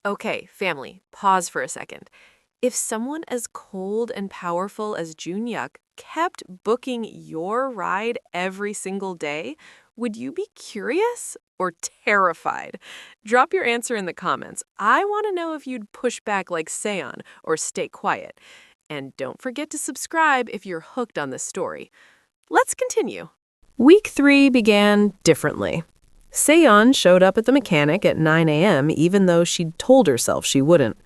Okay, family, pause for a second. If someone as cold and powerful as Joon-hyuk kept booking your ride every single day, would you be curious or terrified? Drop your answer in the comments. I want to know if you'd push back like Seon or stay quiet. And don't forget to subscribe if you're hooked on this story. Let's continue. Week 3 began differently. Seo-yeon showed up at the mechanic at 9 a.m. even though she'd told herself she wouldn't.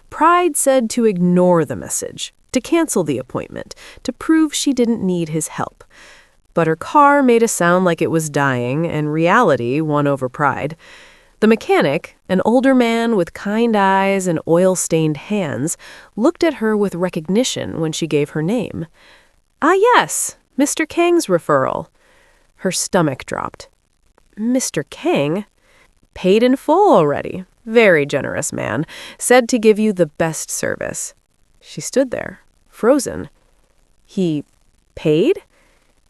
Pride said to ignore the message, to cancel the appointment, to prove she didn't need his help. But her car made a sound like it was dying, and reality won over pride. The mechanic, an older man with kind eyes and oil-stained hands, looked at her with recognition when she gave her name. "Ah, yes, Mr. Kang's referral." Her stomach dropped. "Mr. Kang? Paid in full already. Very generous man. Said to give you the best service." She stood there, frozen. "He paid?"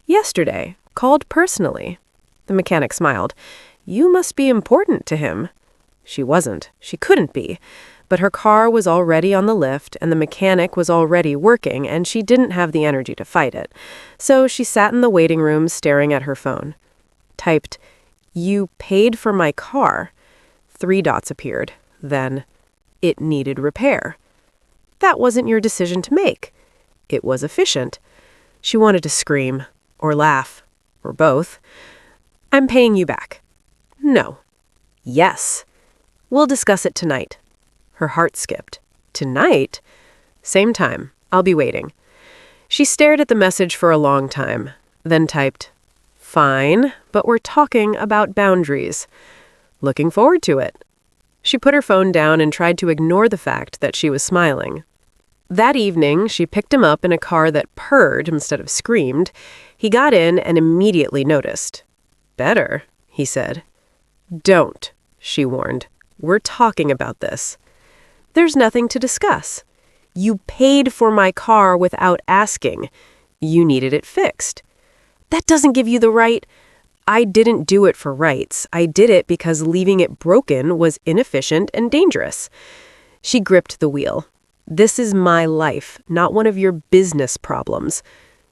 "Yesterday. Called personally." The mechanic smiled. "You must be important to him." She wasn't. She couldn't be. But her car was already on the lift, and the mechanic was already working, and she didn't have the energy to fight it. So she sat in the waiting room staring at her phone. Typed, "You paid for my car." 3 dots appeared. Then, "It needed repair." That wasn't your decision to make. It was efficient. She wanted to scream, or laugh, or both. "I'm paying you back." "No." "Yes." "We'll discuss it tonight." Her heart skipped. "Tonight?" "Same time. I'll be waiting." She stared at the message for a long time, then typed, "Fine, but we're talking about boundaries." "Looking forward to it." She put her phone down and tried to ignore the fact that she was smiling. That evening, she picked him up in a car that purred instead of screamed. He got in and immediately noticed. "Better," he said. "Don't," she warned. "We're talking about this." "There's nothing to discuss. You paid for my car without asking. You needed it fixed." "That doesn't give you the right—" "I didn't do it for rights. I did it because leaving it broken was inefficient and dangerous." She gripped the wheel. "This is my life, not one of your business problems."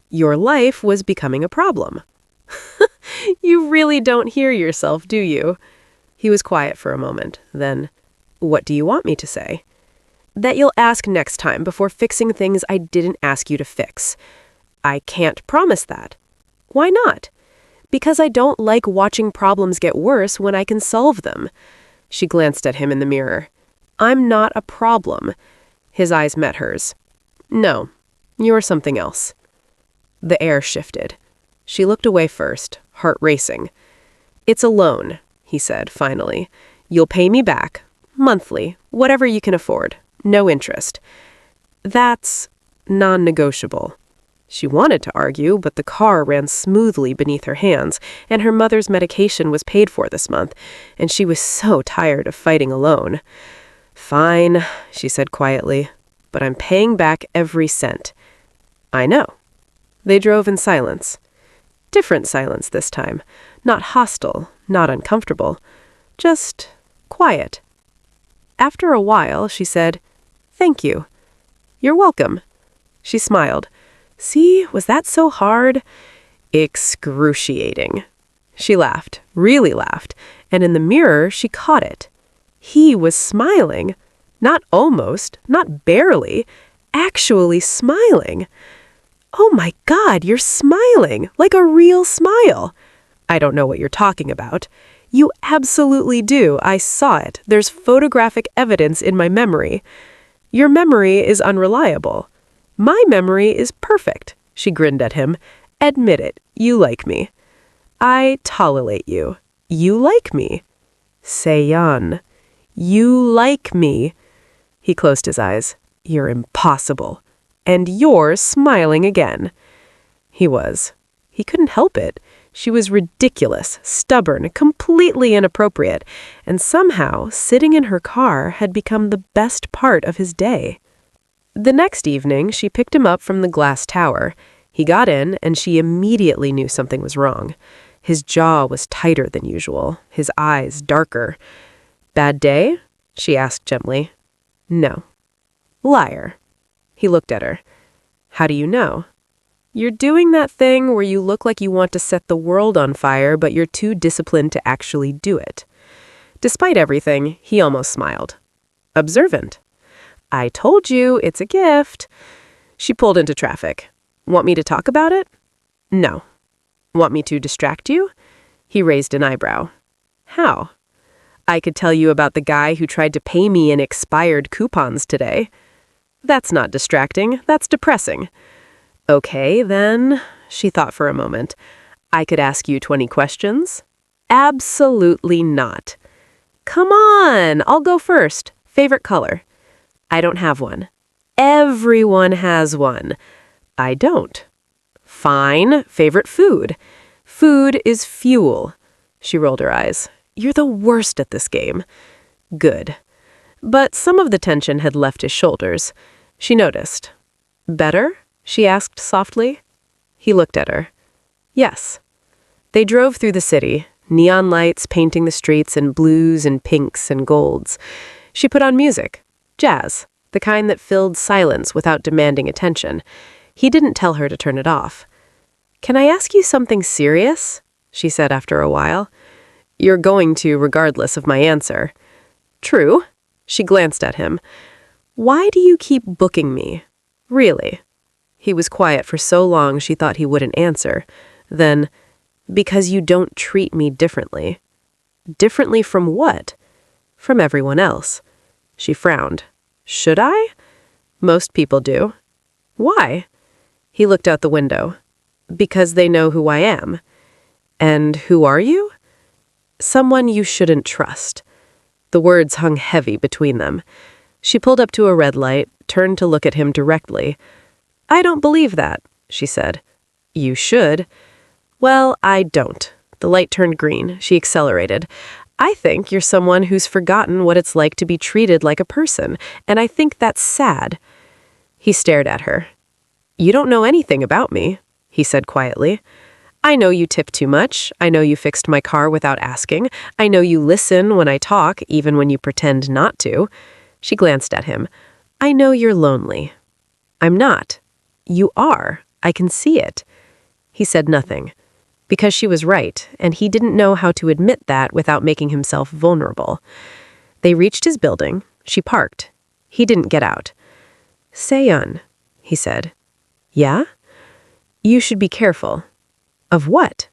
"Your life was becoming a problem." "You really don't hear yourself, do you?" He was quiet for a moment. Then, "What do you want me to say?" "That you'll ask next time before fixing things I didn't ask you to fix." "I can't promise that." "Why not?" "Because I don't like watching problems get worse when I can solve them." She glanced at him in the mirror. "I'm not a problem." His eyes met hers. "No, you're something else." The air shifted. She looked away first, heart racing. "It's a loan," he said finally. "You'll pay me back, monthly, whatever you can afford. No interest." "That's non-negotiable." She wanted to argue, but the car ran smoothly beneath her hands, and her mother's medication was paid for this month, and she was so tired of fighting alone. "Fine," she said quietly, "but I'm paying back every cent." "I know." They drove in silence. Different silence this time. Not hostile, not uncomfortable. Just quiet. After a while, she said, "Thank you." "You're welcome." She smiled. "See, was that so hard?" "Excruciating." She laughed, really laughed, and in the mirror she caught it. He was smiling. Not almost, not barely, actually smiling. "Oh my God, you're smiling, like a real smile." "I don't know what you're talking about." "You absolutely do. I saw it. There's photographic evidence in my memory." "Your memory is unreliable." "My memory is perfect." She grinned at him. "Admit it. You like me." "I tolerate you." "You like me." "Seo-yeon. You like me." He closed his eyes. "You're impossible." "And you're smiling again." He was. He couldn't help it. She was ridiculous, stubborn, completely inappropriate, and somehow sitting in her car had become the best part of his day. The next evening, she picked him up from the glass tower. He got in, and she immediately knew something was wrong. His jaw was tighter than usual, his eyes darker. "Bad day?" she asked gently. No. Liar. He looked at her. How do you know? You're doing that thing where you look like you want to set the world on fire, but you're too disciplined to actually do it. Despite everything, he almost smiled. Observant. I told you, it's a gift. She pulled into traffic. Want me to talk about it? No. Want me to distract you? He raised an eyebrow. How? I could tell you about the guy who tried to pay me in expired coupons today. That's not distracting, that's depressing. Okay, then, she thought for a moment. I could ask you 20 questions? Absolutely not. Come on, I'll go first. Favorite color? I don't have one. Everyone has one. I don't. Fine. Favorite food? Food is fuel. She rolled her eyes. You're the worst at this game. Good. But some of the tension had left his shoulders. She noticed. Better? She asked softly. He looked at her. Yes. They drove through the city, neon lights painting the streets in blues and pinks and golds. She put on music. Jazz. The kind that filled silence without demanding attention. He didn't tell her to turn it off. Can I ask you something serious? She said after a while. You're going to, regardless of my answer. True. She glanced at him. Why do you keep booking me? Really? He was quiet for so long she thought he wouldn't answer. Then, because you don't treat me differently. Differently from what? From everyone else. She frowned. Should I? Most people do. Why? He looked out the window. Because they know who I am. And who are you? Someone you shouldn't trust. The words hung heavy between them. She pulled up to a red light, turned to look at him directly. I don't believe that, she said. You should. Well, I don't. The light turned green. She accelerated. I think you're someone who's forgotten what it's like to be treated like a person, and I think that's sad. He stared at her. You don't know anything about me, he said quietly. I know you tip too much. I know you fixed my car without asking. I know you listen when I talk, even when you pretend not to. She glanced at him. I know you're lonely. I'm not. You are. I can see it. He said nothing. Because she was right, and he didn't know how to admit that without making himself vulnerable. They reached his building. She parked. He didn't get out. Seo-yeon, he said. Yeah? You should be careful. Of what?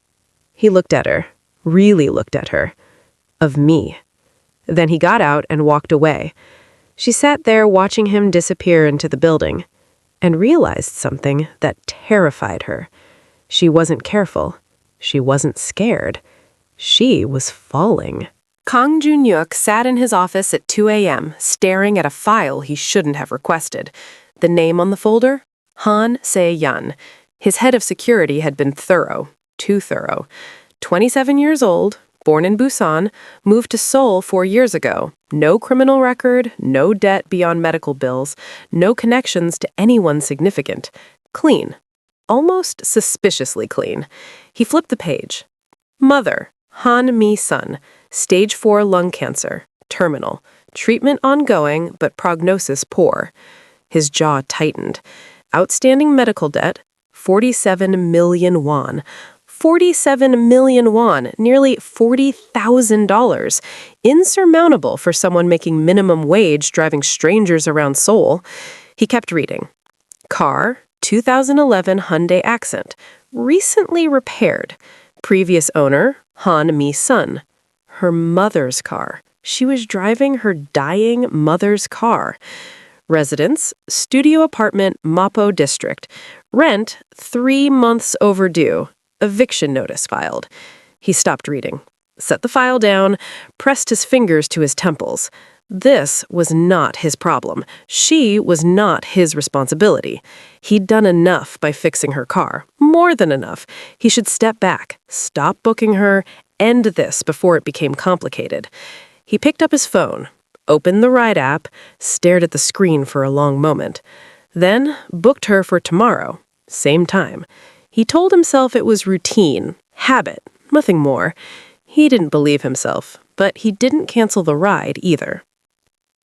He looked at her, really looked at her. Of me. Then he got out and walked away. She sat there watching him disappear into the building, and realized something that terrified her. She wasn't careful. She wasn't scared. She was falling. Kang Joon-hyuk sat in his office at 2 a.m., staring at a file he shouldn't have requested. The name on the folder? Han Se-yeon. His head of security had been thorough, too thorough. 27 years old, born in Busan, moved to Seoul 4 years ago. No criminal record, no debt beyond medical bills, no connections to anyone significant. Clean. Almost suspiciously clean. He flipped the page. Mother, Han Mi-sun, stage 4 lung cancer, terminal. Treatment ongoing, but prognosis poor. His jaw tightened. Outstanding medical debt, 47 million won. 47 million won, nearly $40,000. Insurmountable for someone making minimum wage driving strangers around Seoul. He kept reading. Car, 2011 Hyundai Accent, recently repaired. Previous owner, Han Mi-sun. Her mother's car. She was driving her dying mother's car. Residence, studio apartment, Mapo district. Rent, 3 months overdue. Eviction notice filed. He stopped reading, set the file down, pressed his fingers to his temples. This was not his problem. She was not his responsibility. He'd done enough by fixing her car. More than enough. He should step back, stop booking her, end this before it became complicated. He picked up his phone, opened the ride app, stared at the screen for a long moment. Then booked her for tomorrow, same time. He told himself it was routine, habit, nothing more. He didn't believe himself, but he didn't cancel the ride either.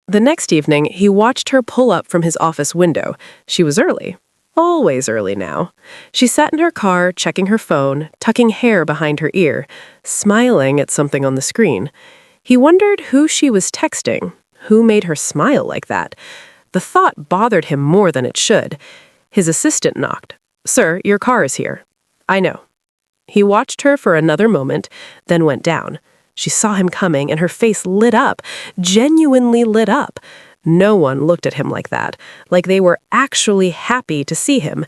The next evening, he watched her pull up from his office window. She was early. Always early now. She sat in her car, checking her phone, tucking hair behind her ear, smiling at something on the screen. He wondered who she was texting, who made her smile like that. The thought bothered him more than it should. His assistant knocked. "Sir, your car is here." "I know." He watched her for another moment, then went down. She saw him coming, and her face lit up, genuinely lit up. No one looked at him like that, like they were actually happy to see him.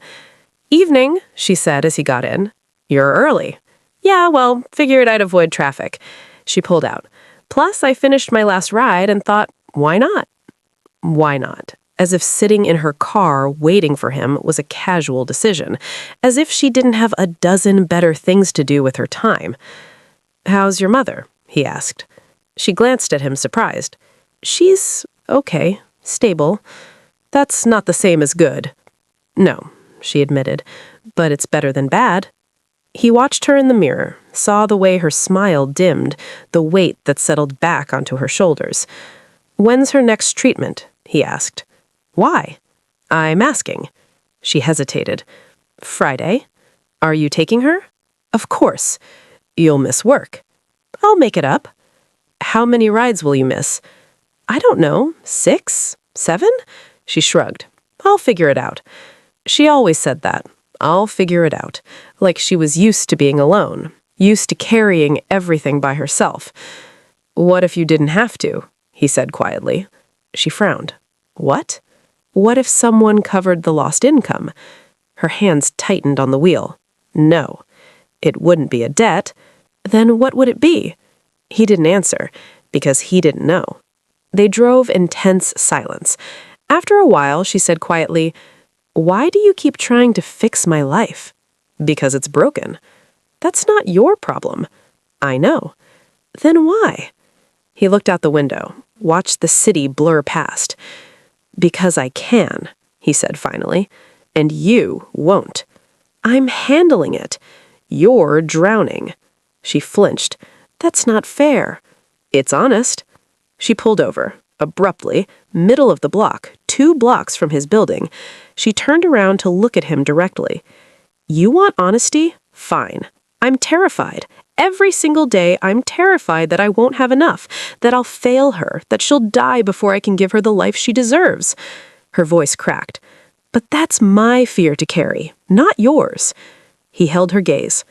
"Evening," she said as he got in. "You're early." "Yeah, well, figured I'd avoid traffic." She pulled out. "Plus, I finished my last ride and thought, why not?" Why not? As if sitting in her car waiting for him was a casual decision. As if she didn't have a dozen better things to do with her time. "How's your mother?" he asked. She glanced at him, surprised. "She's okay, stable. That's not the same as good." "No," she admitted, "but it's better than bad." He watched her in the mirror, saw the way her smile dimmed, the weight that settled back onto her shoulders. "When's her next treatment?" he asked. "Why?" "I'm asking." She hesitated. "Friday. Are you taking her?" "Of course." "You'll miss work." "I'll make it up." "How many rides will you miss?" "I don't know, 6? 7? She shrugged. "I'll figure it out." She always said that. "I'll figure it out." Like she was used to being alone, used to carrying everything by herself. "What if you didn't have to?" he said quietly. She frowned. "What?" "What if someone covered the lost income?" Her hands tightened on the wheel. "No." "It wouldn't be a debt." "Then what would it be?" He didn't answer, because he didn't know. They drove in tense silence. After a while, she said quietly, "Why do you keep trying to fix my life?" "Because it's broken." "That's not your problem." "I know." "Then why?" He looked out the window, watched the city blur past. "Because I can," he said finally, "and you won't." "I'm handling it." "You're drowning." She flinched. "That's not fair." "It's honest." She pulled over, abruptly, middle of the block, 2 blocks from his building. She turned around to look at him directly. "You want honesty? Fine. I'm terrified. Every single day, I'm terrified that I won't have enough, that I'll fail her, that she'll die before I can give her the life she deserves." Her voice cracked. "But that's my fear to carry, not yours." He held her gaze.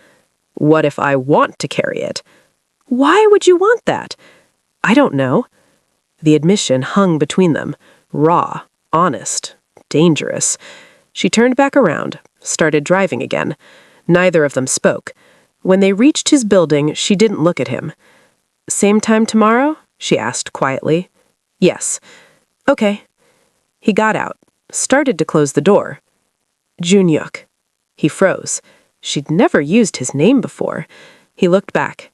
"What if I want to carry it?" "Why would you want that?" "I don't know." The admission hung between them, raw, honest, dangerous. She turned back around, started driving again. Neither of them spoke. When they reached his building, she didn't look at him. "Same time tomorrow?" she asked quietly. "Yes." "Okay." He got out, started to close the door. "Joon-hyuk." He froze. She'd never used his name before. He looked back.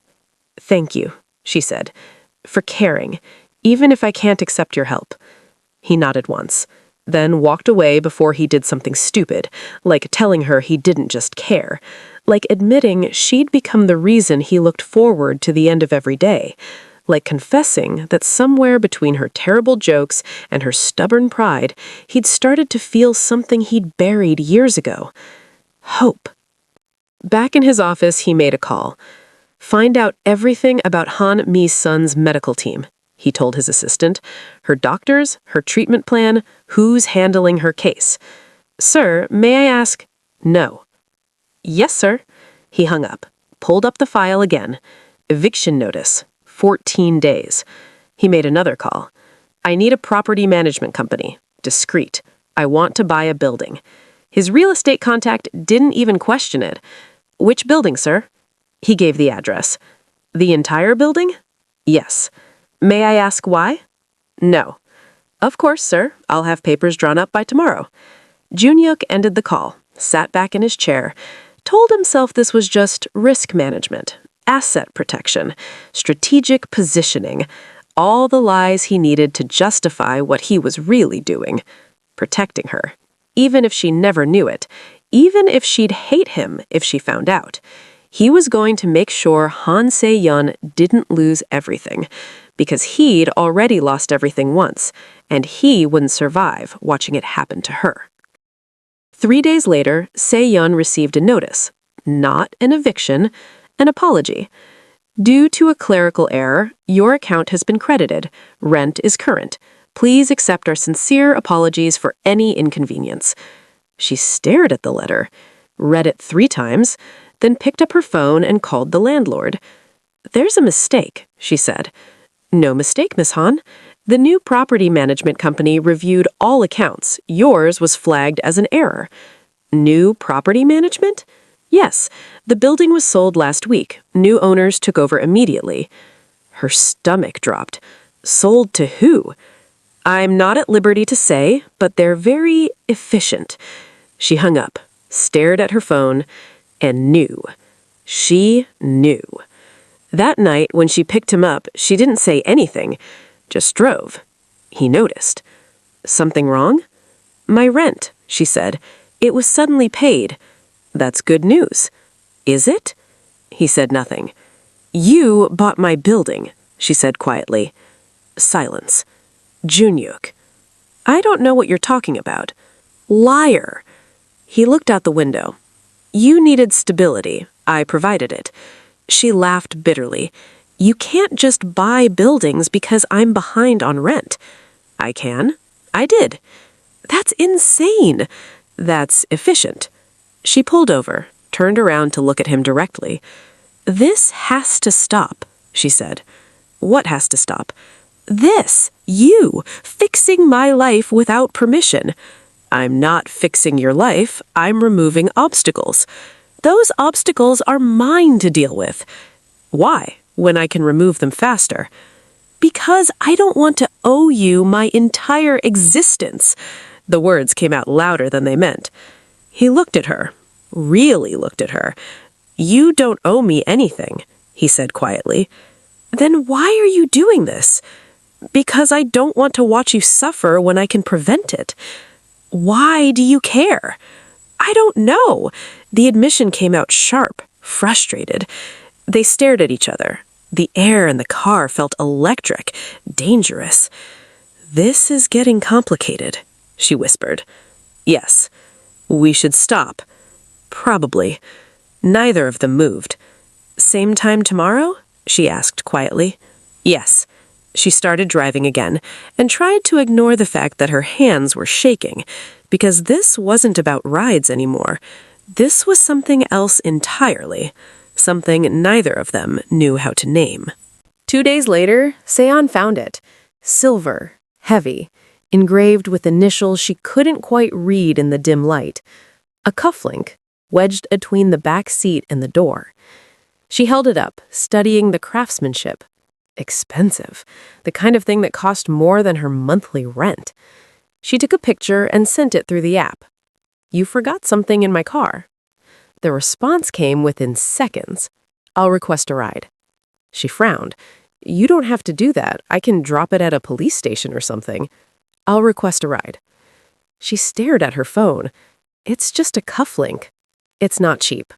"Thank you," she said, "for caring, even if I can't accept your help." He nodded once, then walked away before he did something stupid, like telling her he didn't just care, like admitting she'd become the reason he looked forward to the end of every day, like confessing that somewhere between her terrible jokes and her stubborn pride, he'd started to feel something he'd buried years ago. Hope. Back in his office, he made a call. "Find out everything about Han Mi-sun's medical team," he told his assistant. "Her doctors, her treatment plan, who's handling her case." "Sir, may I ask—" "No." "Yes, sir." He hung up, pulled up the file again. "Eviction notice, 14 days. He made another call. "I need a property management company. Discreet. I want to buy a building." His real estate contact didn't even question it. "Which building, sir?" He gave the address. "The entire building?" "Yes." "May I ask why?" "No." "Of course, sir. I'll have papers drawn up by tomorrow." Joon-hyuk ended the call, sat back in his chair, told himself this was just risk management, asset protection, strategic positioning, all the lies he needed to justify what he was really doing, protecting her, even if she never knew it, even if she'd hate him if she found out. He was going to make sure Han Se-yeon didn't lose everything, because he'd already lost everything once, and he wouldn't survive watching it happen to her. 3 days later, Se-yeon received a notice, not an eviction, an apology. Due to a clerical error, your account has been credited. Rent is current. Please accept our sincere apologies for any inconvenience. She stared at the letter, read it 3 times, then picked up her phone and called the landlord. "There's a mistake," she said. "No mistake, Miss Han. The new property management company reviewed all accounts. Yours was flagged as an error." "New property management?" "Yes. The building was sold last week. New owners took over immediately." Her stomach dropped. "Sold to who?" "I'm not at liberty to say, but they're very efficient." She hung up, stared at her phone, and knew. She knew. That night, when she picked him up, she didn't say anything, just drove. He noticed. "Something wrong?" "My rent," she said. "It was suddenly paid." "That's good news." "Is it?" He said nothing. "You bought my building," she said quietly. Silence. Joon-hyuk. "I don't know what you're talking about." "Liar." He looked out the window. "You needed stability. I provided it." She laughed bitterly. "You can't just buy buildings because I'm behind on rent." "I can. I did." "That's insane." "That's efficient." She pulled over, turned around to look at him directly. "This has to stop," she said. "What has to stop?" "This. You. Fixing my life without permission." "I'm not fixing your life. I'm removing obstacles." "Those obstacles are mine to deal with." "Why, when I can remove them faster?" "Because I don't want to owe you my entire existence." The words came out louder than they meant. He looked at her, really looked at her. "You don't owe me anything," he said quietly. "Then why are you doing this?" "Because I don't want to watch you suffer when I can prevent it." "Why do you care?" "I don't know." The admission came out sharp, frustrated. They stared at each other. The air in the car felt electric, dangerous. "This is getting complicated," she whispered. "Yes. We should stop." "Probably." Neither of them moved. "Same time tomorrow?" she asked quietly. "Yes." She started driving again and tried to ignore the fact that her hands were shaking, because this wasn't about rides anymore. This was something else entirely, something neither of them knew how to name. 2 days later, Seon found it. Silver, heavy, engraved with initials she couldn't quite read in the dim light. A cufflink, wedged between the back seat and the door. She held it up, studying the craftsmanship. Expensive, the kind of thing that cost more than her monthly rent. She took a picture and sent it through the app. "You forgot something in my car." The response came within seconds. "I'll request a ride." She frowned. "You don't have to do that. I can drop it at a police station or something." "I'll request a ride." She stared at her phone. "It's just a cufflink." "It's not cheap."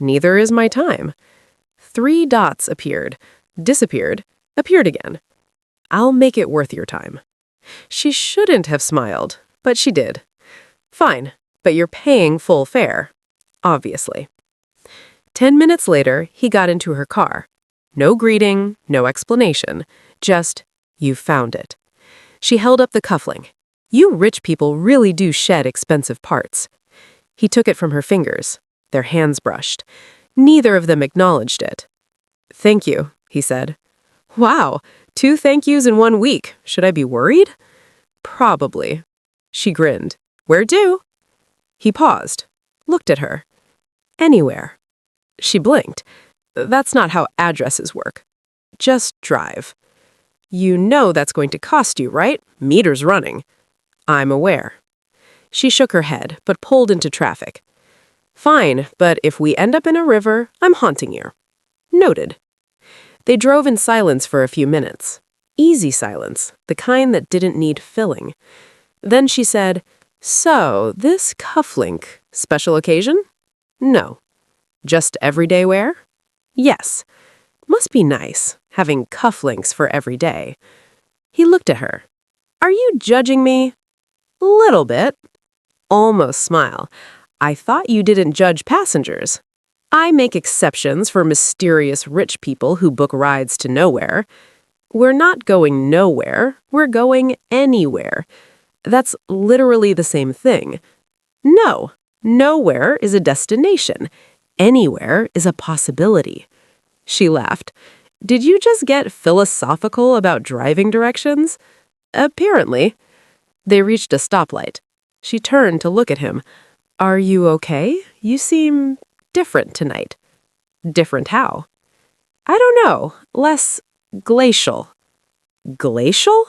"Neither is my time." 3 dots appeared, disappeared, appeared again. "I'll make it worth your time." She shouldn't have smiled, but she did. "Fine, but you're paying full fare." Obviously. 10 minutes later, he got into her car. No greeting, no explanation, just, "You found it." She held up the cufflink. "You rich people really do shed expensive parts." He took it from her fingers. Their hands brushed. Neither of them acknowledged it. "Thank you," he said. "Wow, 2 thank yous in 1 week. Should I be worried?" "Probably." She grinned. "Where to?" He paused, looked at her. "Anywhere." She blinked. "That's not how addresses work. Just drive." "You know that's going to cost you, right? Meter's running." "I'm aware." She shook her head, but pulled into traffic. "Fine, but if we end up in a river, I'm haunting you." "Noted." They drove in silence for a few minutes. Easy silence, the kind that didn't need filling. Then she said, "So, this cufflink, special occasion?" "No." Just everyday wear? Yes. Must be nice, having cufflinks for every day. He looked at her. Are you judging me? Little bit. Almost smile. I thought you didn't judge passengers. I make exceptions for mysterious rich people who book rides to nowhere. We're not going nowhere, we're going anywhere. That's literally the same thing. No, nowhere is a destination. Anywhere is a possibility. She laughed. Did you just get philosophical about driving directions? Apparently. They reached a stoplight. She turned to look at him. Are you okay? You seem different tonight. Different how? I don't know. Less glacial. Glacial?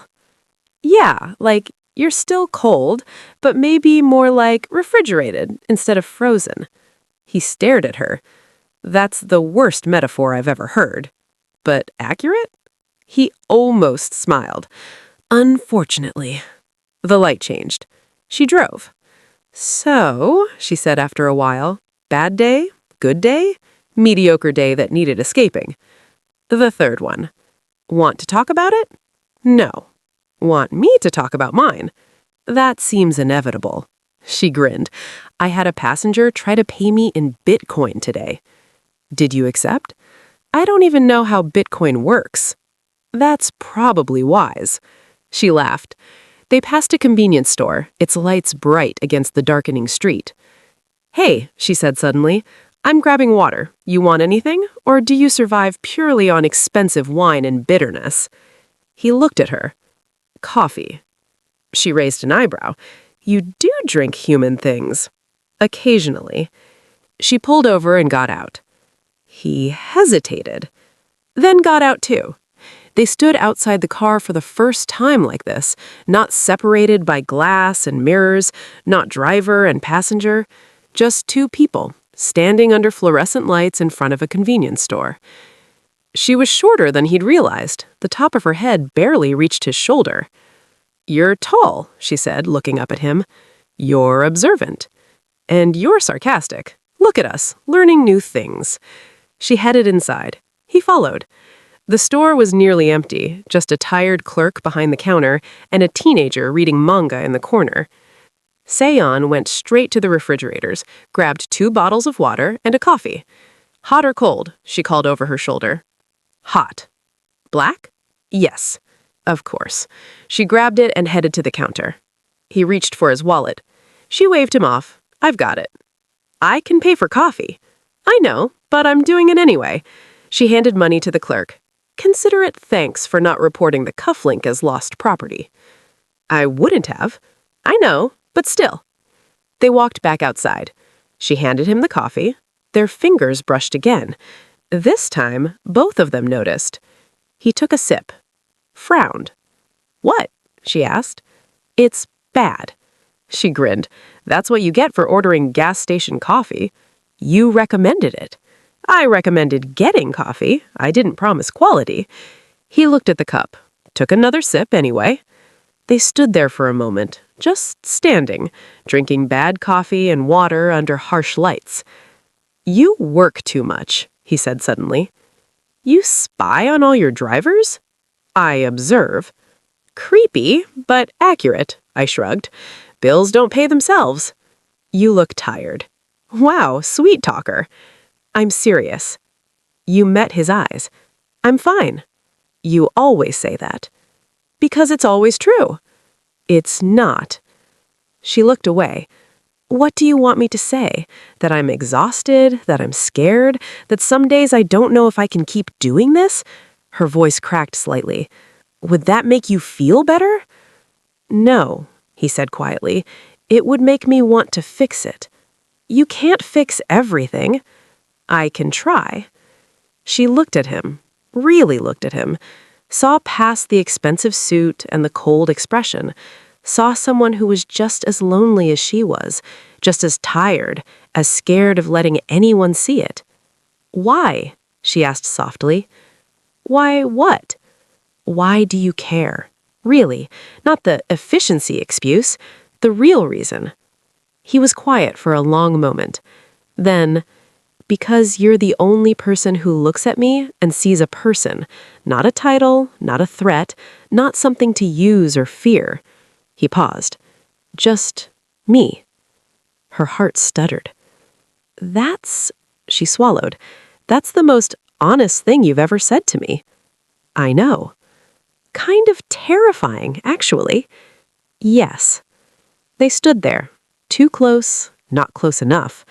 Yeah, like you're still cold, but maybe more like refrigerated instead of frozen. He stared at her. That's the worst metaphor I've ever heard. But accurate? He almost smiled. Unfortunately. The light changed. She drove. So, she said after a while, bad day, good day, mediocre day that needed escaping. The third one. Want to talk about it? No. Want me to talk about mine? That seems inevitable. She grinned. I had a passenger try to pay me in Bitcoin today. Did you accept? I don't even know how Bitcoin works. That's probably wise. She laughed. They passed a convenience store, its lights bright against the darkening street. Hey, she said suddenly, I'm grabbing water. You want anything? Or do you survive purely on expensive wine and bitterness? He looked at her. Coffee. She raised an eyebrow. You do drink human things. Occasionally. She pulled over and got out. He hesitated. Then got out too. They stood outside the car for the first time like this, not separated by glass and mirrors, not driver and passenger, just two people, standing under fluorescent lights in front of a convenience store. She was shorter than he'd realized. The top of her head barely reached his shoulder. You're tall, she said, looking up at him. You're observant. And you're sarcastic. Look at us, learning new things. She headed inside. He followed. The store was nearly empty, just a tired clerk behind the counter and a teenager reading manga in the corner. Seo-yeon went straight to the refrigerators, grabbed 2 bottles of water and a coffee. Hot or cold? She called over her shoulder. Hot. Black? Yes. Of course. She grabbed it and headed to the counter. He reached for his wallet. She waved him off. I've got it. I can pay for coffee. I know, but I'm doing it anyway. She handed money to the clerk. Consider it thanks for not reporting the cufflink as lost property. I wouldn't have. I know, but still. They walked back outside. She handed him the coffee. Their fingers brushed again. This time, both of them noticed. He took a sip. Frowned. What? She asked. It's bad. She grinned. That's what you get for ordering gas station coffee. You recommended it. I recommended getting coffee. I didn't promise quality. He looked at the cup. Took another sip anyway. They stood there for a moment, just standing, drinking bad coffee and water under harsh lights. You work too much, he said suddenly. You spy on all your drivers? I observe. Creepy, but accurate, I shrugged. Bills don't pay themselves. You look tired. Wow, sweet talker. I'm serious. You met his eyes. I'm fine. You always say that. Because it's always true. It's not. She looked away. What do you want me to say? That I'm exhausted? That I'm scared? That some days I don't know if I can keep doing this? Her voice cracked slightly. Would that make you feel better? No, he said quietly. It would make me want to fix it. You can't fix everything. I can try. She looked at him, really looked at him, saw past the expensive suit and the cold expression, saw someone who was just as lonely as she was, just as tired, as scared of letting anyone see it. Why? She asked softly. Why what? Why do you care? Really, not the efficiency excuse, the real reason. He was quiet for a long moment. Then, Because you're the only person who looks at me and sees a person, not a title, not a threat, not something to use or fear. He paused. Just me. Her heart stuttered. She swallowed. That's the most honest thing you've ever said to me. I know. Kind of terrifying, actually. Yes. They stood there. Too close, not close enough.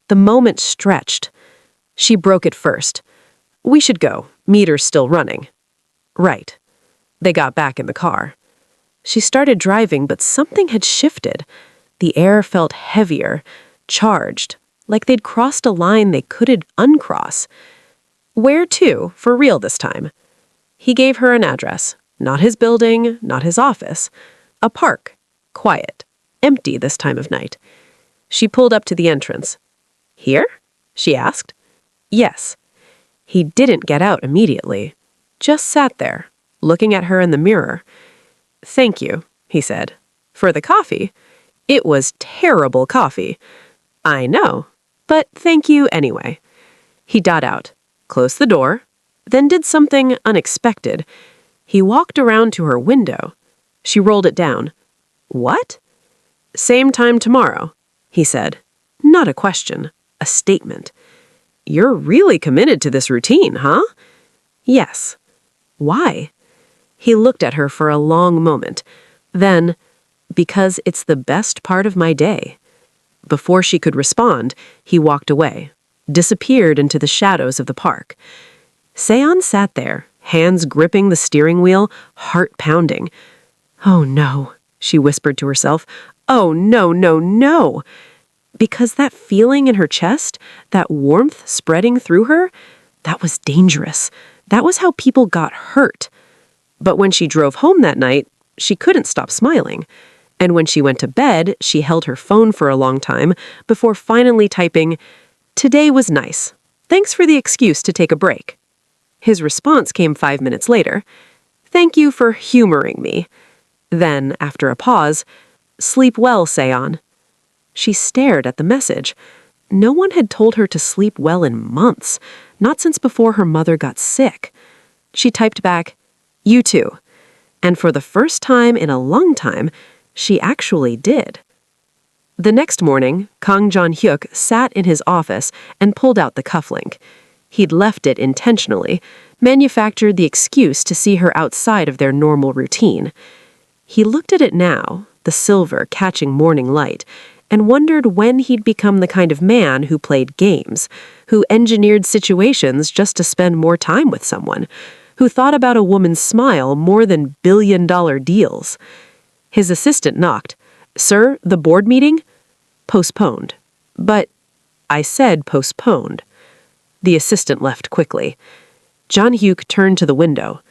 The moment stretched. She broke it first. We should go. Meter's still running. Right. They got back in the car. She started driving, but something had shifted. The air felt heavier, charged, like they'd crossed a line they couldn't uncross. Where to, for real this time? He gave her an address. Not his building, not his office. A park. Quiet. Empty this time of night. She pulled up to the entrance. Here? She asked. Yes. He didn't get out immediately. Just sat there, looking at her in the mirror. Thank you, he said. For the coffee? It was terrible coffee. I know, but thank you anyway. He got out, closed the door, then did something unexpected. He walked around to her window. She rolled it down. What? Same time tomorrow, he said. Not a question, a statement. You're really committed to this routine, huh? Yes. Why? He looked at her for a long moment. Then, because it's the best part of my day. Before she could respond, he walked away, disappeared into the shadows of the park. Seo-yeon sat there, hands gripping the steering wheel, heart pounding. Oh no, she whispered to herself. Oh no, no, no. Because that feeling in her chest, that warmth spreading through her, that was dangerous. That was how people got hurt. But when she drove home that night, she couldn't stop smiling. And when she went to bed, she held her phone for a long time before finally typing, "Today was nice. Thanks for the excuse to take a break." His response came 5 minutes later. "Thank you for humoring me." Then, after a pause, "Sleep well, Seo-yeon." She stared at the message. No one had told her to sleep well in months, not since before her mother got sick. She typed back, "You too." And for the first time in a long time, she actually did. The next morning, Kang Joon-hyuk sat in his office and pulled out the cufflink. He'd left it intentionally, manufactured the excuse to see her outside of their normal routine. He looked at it now, the silver catching morning light, and wondered when he'd become the kind of man who played games, who engineered situations just to spend more time with someone, who thought about a woman's smile more than billion-dollar deals. His assistant knocked. "Sir, the board meeting?" "Postponed." "But I said postponed." The assistant left quickly. Joon-hyuk turned to the window.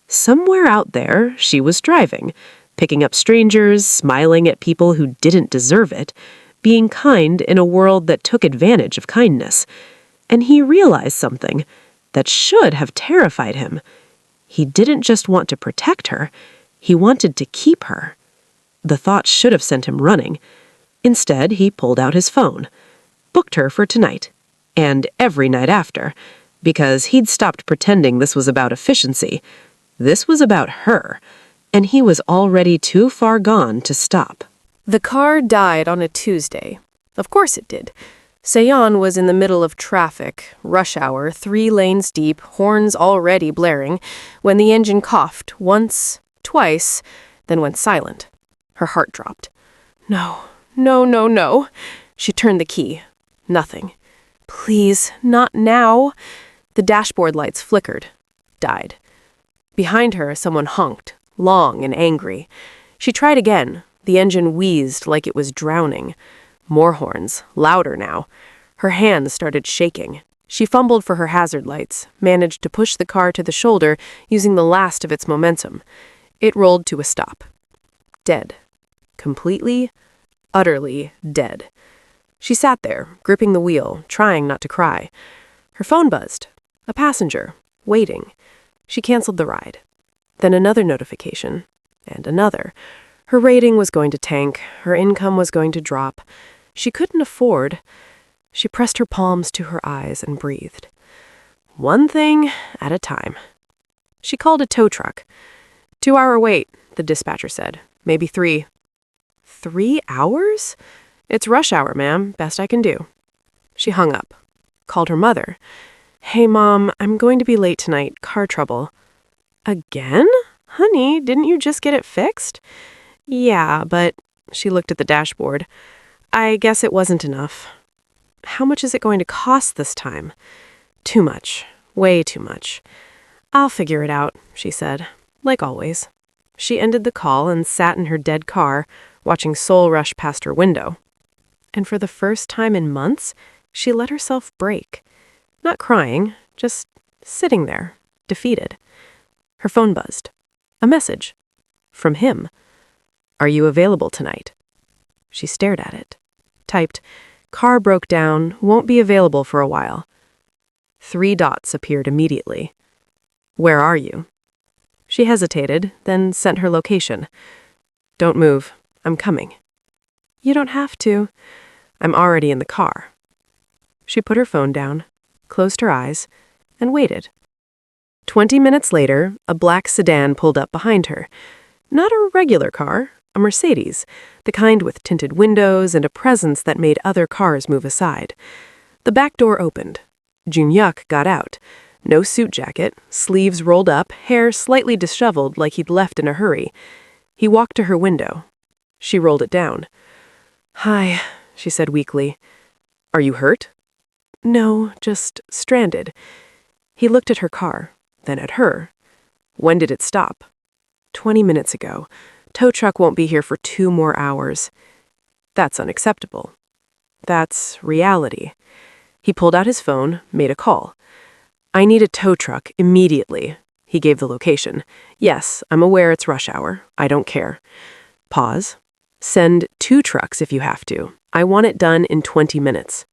Somewhere out there, she was driving, picking up strangers, smiling at people who didn't deserve it, being kind in a world that took advantage of kindness. And he realized something that should have terrified him. He didn't just want to protect her, he wanted to keep her. The thought should have sent him running. Instead, he pulled out his phone, booked her for tonight, and every night after, because he'd stopped pretending this was about efficiency. This was about her, and he was already too far gone to stop. The car died on a Tuesday. Of course it did. Seo-yeon was in the middle of traffic, rush hour, 3 lanes deep, horns already blaring, when the engine coughed once, twice, then went silent. Her heart dropped. No, no, no, no. She turned the key. Nothing. Please, not now. The dashboard lights flickered. Died. Behind her, someone honked, long and angry. She tried again. The engine wheezed like it was drowning. More horns, louder now. Her hands started shaking. She fumbled for her hazard lights, managed to push the car to the shoulder using the last of its momentum. It rolled to a stop. Dead. Completely, utterly dead. She sat there, gripping the wheel, trying not to cry. Her phone buzzed. A passenger, waiting. She canceled the ride. Then another notification. And another. Her rating was going to tank. Her income was going to drop. She couldn't afford. She pressed her palms to her eyes and breathed. One thing at a time. She called a tow truck. 2-hour wait, the dispatcher said. Maybe 3. 3 hours? It's rush hour, ma'am. Best I can do. She hung up. Called her mother. Hey, Mom, I'm going to be late tonight. Car trouble. Again? Honey, didn't you just get it fixed? Yeah, but... She looked at the dashboard. I guess it wasn't enough. How much is it going to cost this time? Too much. Way too much. I'll figure it out, she said, like always. She ended the call and sat in her dead car, watching Seoul rush past her window. And for the first time in months, she let herself break. Not crying, just sitting there, defeated. Her phone buzzed. A message. From him. Are you available tonight? She stared at it. Typed, car broke down, won't be available for a while. 3 dots appeared immediately. Where are you? She hesitated, then sent her location. Don't move. I'm coming. You don't have to. I'm already in the car. She put her phone down, closed her eyes, and waited. 20 minutes later, a black sedan pulled up behind her. Not a regular car, a Mercedes, the kind with tinted windows and a presence that made other cars move aside. The back door opened. Joon-hyuk got out. No suit jacket, sleeves rolled up, hair slightly disheveled like he'd left in a hurry. He walked to her window. She rolled it down. Hi, she said weakly. Are you hurt? No, just stranded. He looked at her car, then at her. When did it stop? 20 minutes ago. Tow truck won't be here for 2 more hours. That's unacceptable. That's reality. He pulled out his phone, made a call. I need a tow truck immediately. He gave the location. Yes, I'm aware it's rush hour. I don't care. Pause. Send 2 trucks if you have to. I want it done in 20 minutes.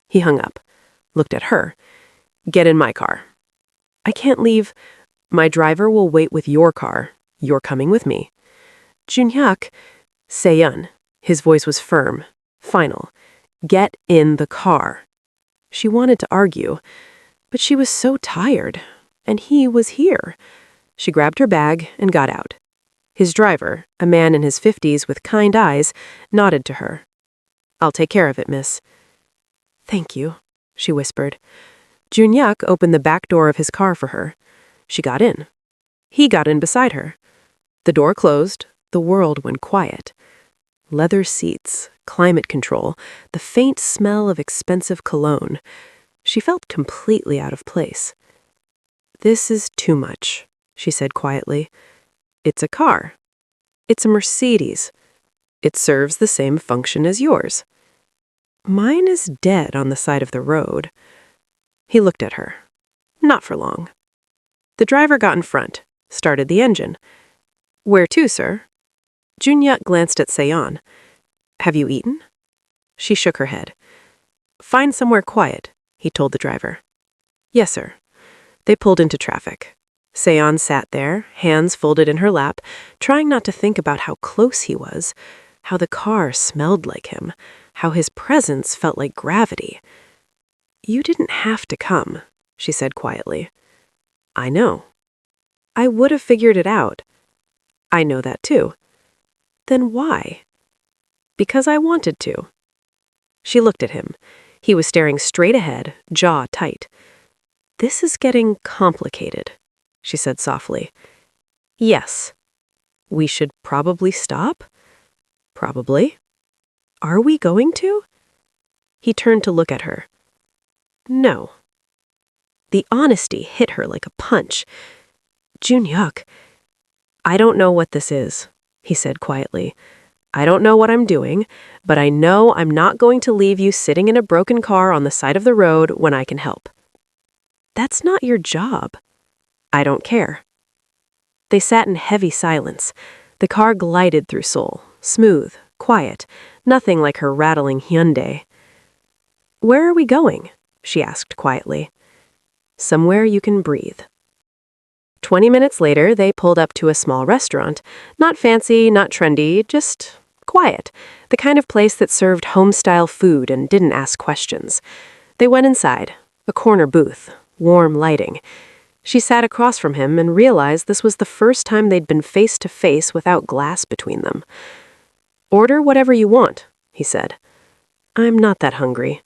He hung up, looked at her. Get in my car. I can't leave. My driver will wait with your car. You're coming with me. Joon-hyuk. Seo-yeon. His voice was firm, final. Get in the car. She wanted to argue, but she was so tired, and he was here. She grabbed her bag and got out. His driver, a man in his 50s with kind eyes, nodded to her. I'll take care of it, miss. Thank you, she whispered. Joon-hyuk opened the back door of his car for her. She got in. He got in beside her. The door closed. The world went quiet. Leather seats, climate control, the faint smell of expensive cologne. She felt completely out of place. This is too much, she said quietly. It's a car. It's a Mercedes. It serves the same function as yours. Mine is dead on the side of the road. He looked at her. Not for long. The driver got in front, started the engine. Where to, sir? Joon-hyuk glanced at Seo-yeon. Have you eaten? She shook her head. Find somewhere quiet, he told the driver. Yes, sir. They pulled into traffic. Seo-yeon sat there, hands folded in her lap, trying not to think about how close he was, how the car smelled like him, how his presence felt like gravity. You didn't have to come, she said quietly. I know. I would have figured it out. I know that too. Then why? Because I wanted to. She looked at him. He was staring straight ahead, jaw tight. This is getting complicated, she said softly. Yes. We should probably stop? Probably. Are we going to? He turned to look at her. No. The honesty hit her like a punch. Joon-hyuk, I don't know what this is, he said quietly. I don't know what I'm doing, but I know I'm not going to leave you sitting in a broken car on the side of the road when I can help. That's not your job. I don't care. They sat in heavy silence. The car glided through Seoul, smooth, quiet, nothing like her rattling Hyundai. Where are we going? She asked quietly. Somewhere you can breathe. 20 minutes later, they pulled up to a small restaurant. Not fancy, not trendy, just quiet, the kind of place that served home-style food and didn't ask questions. They went inside, a corner booth, warm lighting. She sat across from him and realized this was the first time they'd been face to face without glass between them. "Order whatever you want," he said. "I'm not that hungry."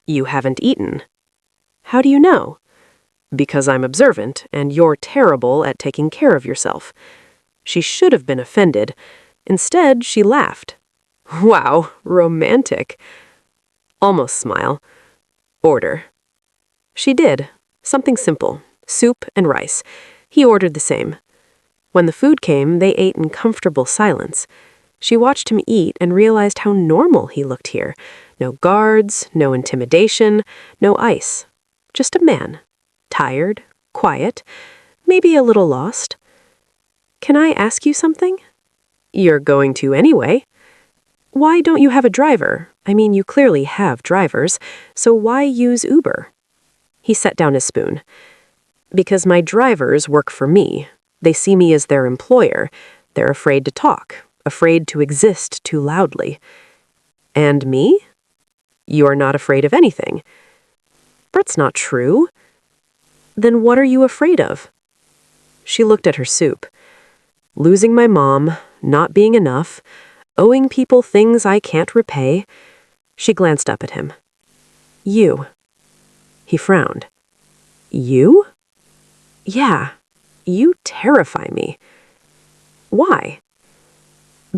"You haven't eaten." "How do you know?" "Because I'm observant, and you're terrible at taking care of yourself." She should have been offended. Instead, she laughed. "Wow, romantic." Almost smile. "Order." She did. Something simple. Soup and rice. He ordered the same. When the food came, they ate in comfortable silence. She watched him eat and realized how normal he looked here. No guards, no intimidation, no ice. Just a man. Tired, quiet, maybe a little lost. "Can I ask you something?" "You're going to anyway." "Why don't you have a driver? I mean, you clearly have drivers, so why use Uber?" He set down his spoon. "Because my drivers work for me. They see me as their employer. They're afraid to talk, afraid to exist too loudly." "And me?" "You're not afraid of anything." "That's not true." "Then what are you afraid of?" She looked at her soup. "Losing my mom, not being enough, owing people things I can't repay." She glanced up at him. "You." He frowned. "You?" "Yeah, you terrify me." "Why?"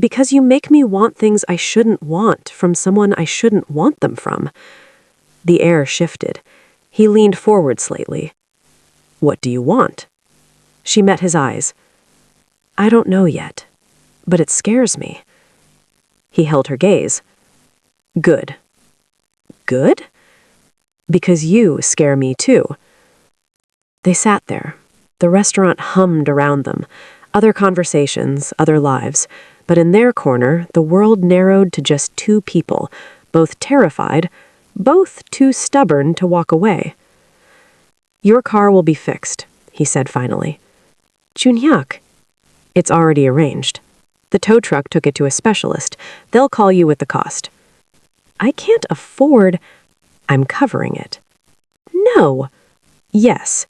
"Because you make me want things I shouldn't want from someone I shouldn't want them from." The air shifted. He leaned forward slightly. "What do you want?" She met his eyes. "I don't know yet, but it scares me." He held her gaze. "Good." "Good?" "Because you scare me too." They sat there. The restaurant hummed around them. Other conversations, other lives. But in their corner, the world narrowed to just two people, both terrified, both too stubborn to walk away. "Your car will be fixed," he said finally. "Joon-hyuk." "It's already arranged. The tow truck took it to a specialist. They'll call you with the cost." "I can't afford—" "I'm covering it." "No." "Yes.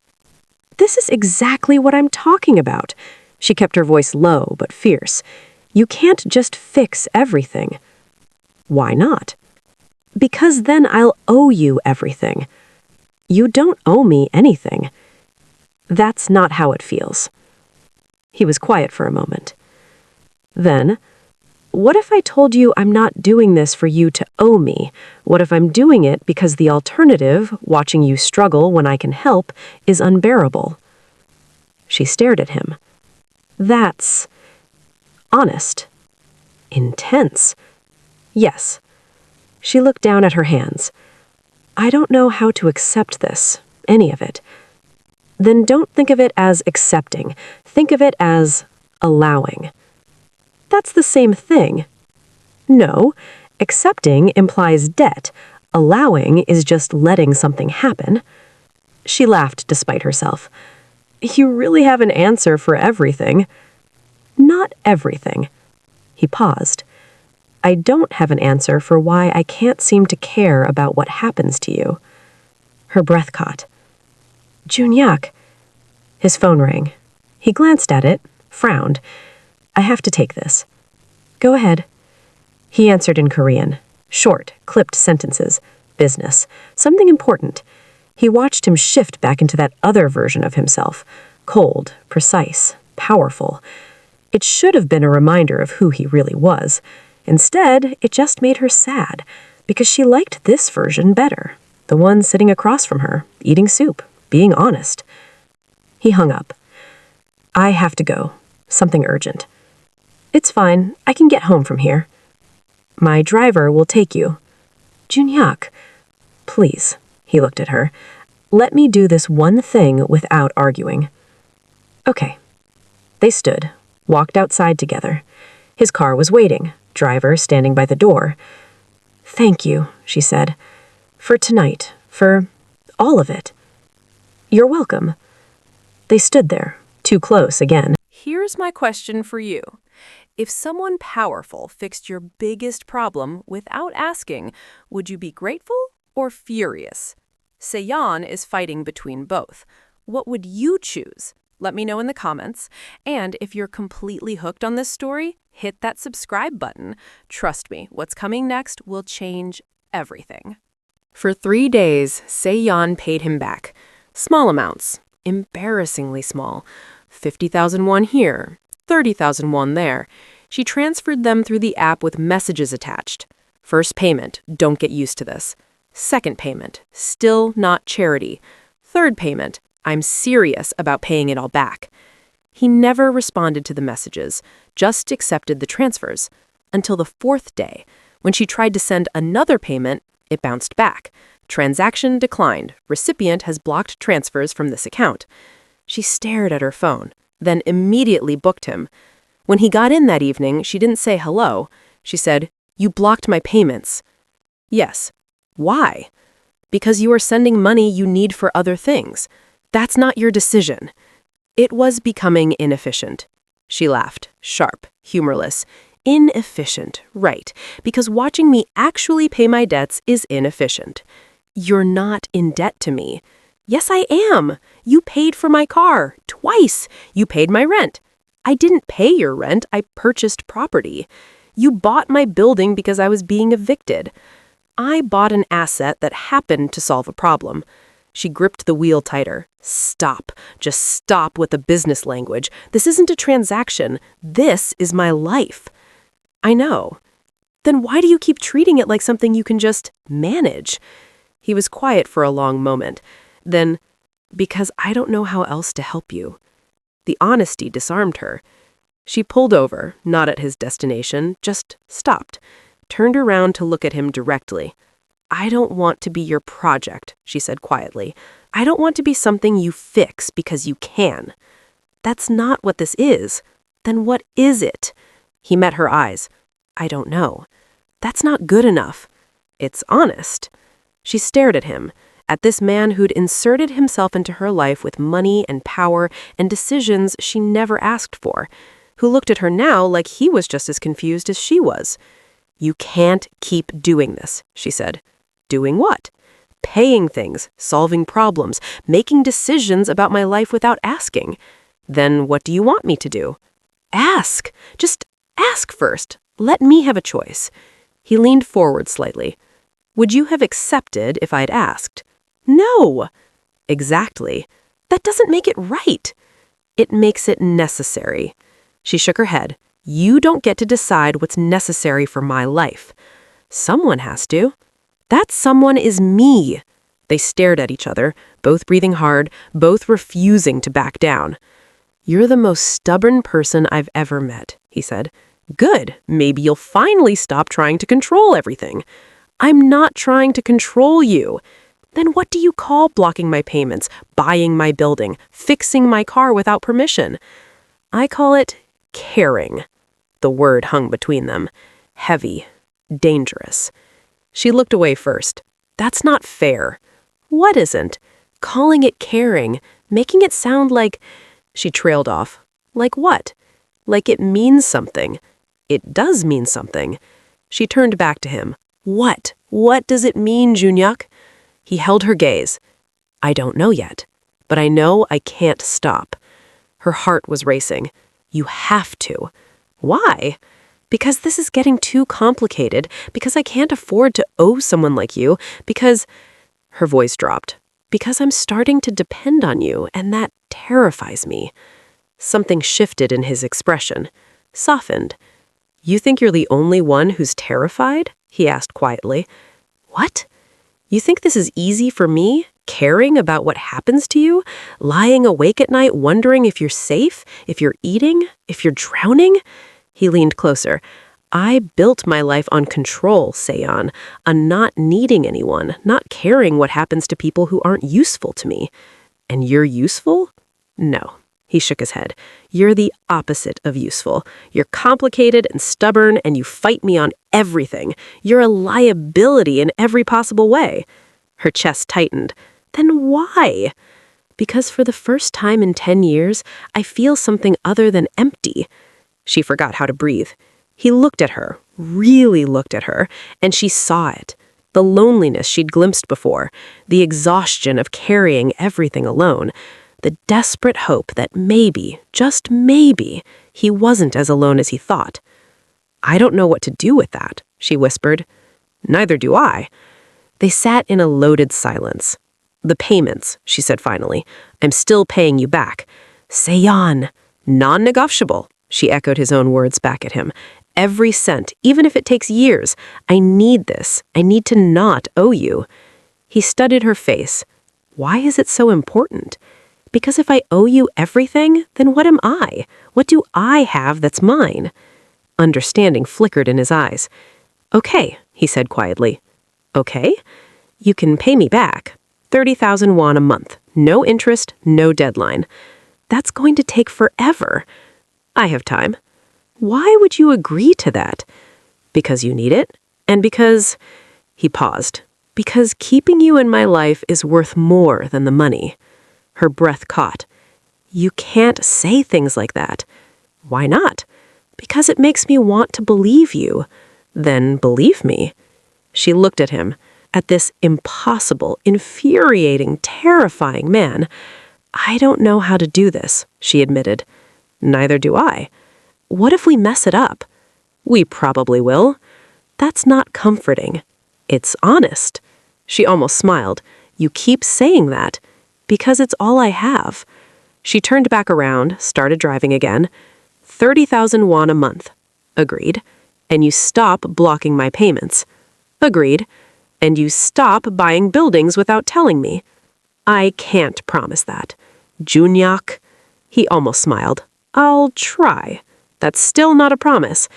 This is exactly what I'm talking about." She kept her voice low but fierce. "You can't just fix everything." "Why not?" "Because then I'll owe you everything." "You don't owe me anything." "That's not how it feels." He was quiet for a moment. Then, "What if I told you I'm not doing this for you to owe me? What if I'm doing it because the alternative, watching you struggle when I can help, is unbearable?" She stared at him. "That's honest. Intense." "Yes." She looked down at her hands. "I don't know how to accept this, any of it." "Then don't think of it as accepting. Think of it as allowing." "That's the same thing." "No, accepting implies debt. Allowing is just letting something happen." She laughed despite herself. "You really have an answer for everything." "Not everything." He paused. "I don't have an answer for why I can't seem to care about what happens to you." Her breath caught. "Joon-hyuk." His phone rang. He glanced at it, frowned. "I have to take this." "Go ahead." He answered in Korean. Short, clipped sentences. Business. Something important. He watched him shift back into that other version of himself. Cold, precise, powerful. It should have been a reminder of who he really was. Instead, it just made her sad, because she liked this version better. The one sitting across from her, eating soup, being honest. He hung up. "I have to go. Something urgent." "It's fine. I can get home from here." "My driver will take you." "Joon-hyuk." "Please." He looked at her. "Let me do this one thing without arguing." "Okay." They stood, walked outside together. His car was waiting, driver standing by the door. "Thank you," she said. "For tonight, for all of it." "You're welcome." They stood there, too close again. here's my question for you. If someone powerful fixed your biggest problem without asking, would you be grateful or furious? Seo-yeon is fighting between both. What would you choose? Let me know in the comments. And if you're completely hooked on this story, hit that subscribe button. Trust me, what's coming next will change everything. For 3 days, Seo-yeon paid him back. Small amounts, embarrassingly small. 50,000 won here, 30,000 won there. She transferred them through the app with messages attached. First payment, don't get used to this. Second payment, still not charity. Third payment, I'm serious about paying it all back. He never responded to the messages, just accepted the transfers. Until the 4th day, when she tried to send another payment, it bounced back. Transaction declined. Recipient has blocked transfers from this account. She stared at her phone, then immediately booked him. When he got in that evening, she didn't say hello. She said, "You blocked my payments." Yes. Why? Because you are sending money you need for other things. That's not your decision. It was becoming inefficient. She laughed, sharp, humorless. Inefficient, right, because watching me actually pay my debts is inefficient. You're not in debt to me. Yes, I am. You paid for my car, twice. You paid my rent. I didn't pay your rent, I purchased property. You bought my building because I was being evicted. I bought an asset that happened to solve a problem. She gripped the wheel tighter. Stop. Just stop with the business language. This isn't a transaction. This is my life. I know. Then why do you keep treating it like something you can just manage? He was quiet for a long moment. Then, because I don't know how else to help you. The honesty disarmed her. She pulled over, not at his destination, just stopped, turned around to look at him directly. I don't want to be your project, she said quietly. I don't want to be something you fix because you can. That's not what this is. Then what is it? He met her eyes. I don't know. That's not good enough. It's honest. She stared at him, at this man who'd inserted himself into her life with money and power and decisions she never asked for, who looked at her now like he was just as confused as she was. You can't keep doing this, she said. Doing what? Paying things, solving problems, making decisions about my life without asking. Then what do you want me to do? Ask. Just ask first. Let me have a choice. He leaned forward slightly. Would you have accepted if I'd asked? No. Exactly. That doesn't make it right. It makes it necessary. She shook her head. You don't get to decide what's necessary for my life. Someone has to. That someone is me. They stared at each other, both breathing hard, both refusing to back down. You're the most stubborn person I've ever met, he said. Good. Maybe you'll finally stop trying to control everything. I'm not trying to control you. Then what do you call blocking my payments, buying my building, fixing my car without permission? I call it caring. The word hung between them. Heavy. Dangerous. She looked away first. That's not fair. What isn't? Calling it caring, making it sound like... She trailed off. Like what? Like it means something. It does mean something. She turned back to him. What? What does it mean, Joon-hyuk? He held her gaze. I don't know yet, but I know I can't stop. Her heart was racing. You have to. Why? Because this is getting too complicated, because I can't afford to owe someone like you, because... Her voice dropped. Because I'm starting to depend on you, and that terrifies me. Something shifted in his expression. Softened. You think you're the only one who's terrified? He asked quietly. What? You think this is easy for me? Caring about what happens to you? Lying awake at night wondering if you're safe? If you're eating? If you're drowning? He leaned closer. I built my life on control, Seo-yeon, on not needing anyone, not caring what happens to people who aren't useful to me. And you're useful? No. He shook his head. You're the opposite of useful. You're complicated and stubborn, and you fight me on everything. You're a liability in every possible way. Her chest tightened. Then why? Because for the first time in 10 years, I feel something other than empty. She forgot how to breathe. He looked at her, really looked at her, and she saw it. The loneliness she'd glimpsed before, the exhaustion of carrying everything alone, the desperate hope that maybe, just maybe, he wasn't as alone as he thought. "I don't know what to do with that," she whispered. "Neither do I." They sat in a loaded silence. "The payments," she said finally. "I'm still paying you back." "Seo-yeon, non-negotiable," she echoed his own words back at him. "Every cent, even if it takes years. I need this. I need to not owe you." He studied her face. "Why is it so important?" "Because if I owe you everything, then what am I? What do I have that's mine?" Understanding flickered in his eyes. "Okay," he said quietly. "Okay? You can pay me back. 30,000 won a month. No interest, no deadline. That's going to take forever." "I have time." "Why would you agree to that?" "Because you need it, and because—" He paused. "Because keeping you in my life is worth more than the money." Her breath caught. "You can't say things like that." "Why not?" "Because it makes me want to believe you." "Then believe me." She looked at him, at this impossible, infuriating, terrifying man. "I don't know how to do this," she admitted. "Neither do I." "What if we mess it up?" "We probably will." "That's not comforting." "It's honest." She almost smiled. "You keep saying that." "Because it's all I have." She turned back around, started driving again. 30,000 won a month. Agreed. "And you stop blocking my payments." Agreed. "And you stop buying buildings without telling me." "I can't promise that." "Joon-hyuk." He almost smiled. "I'll try." "That's still not a promise."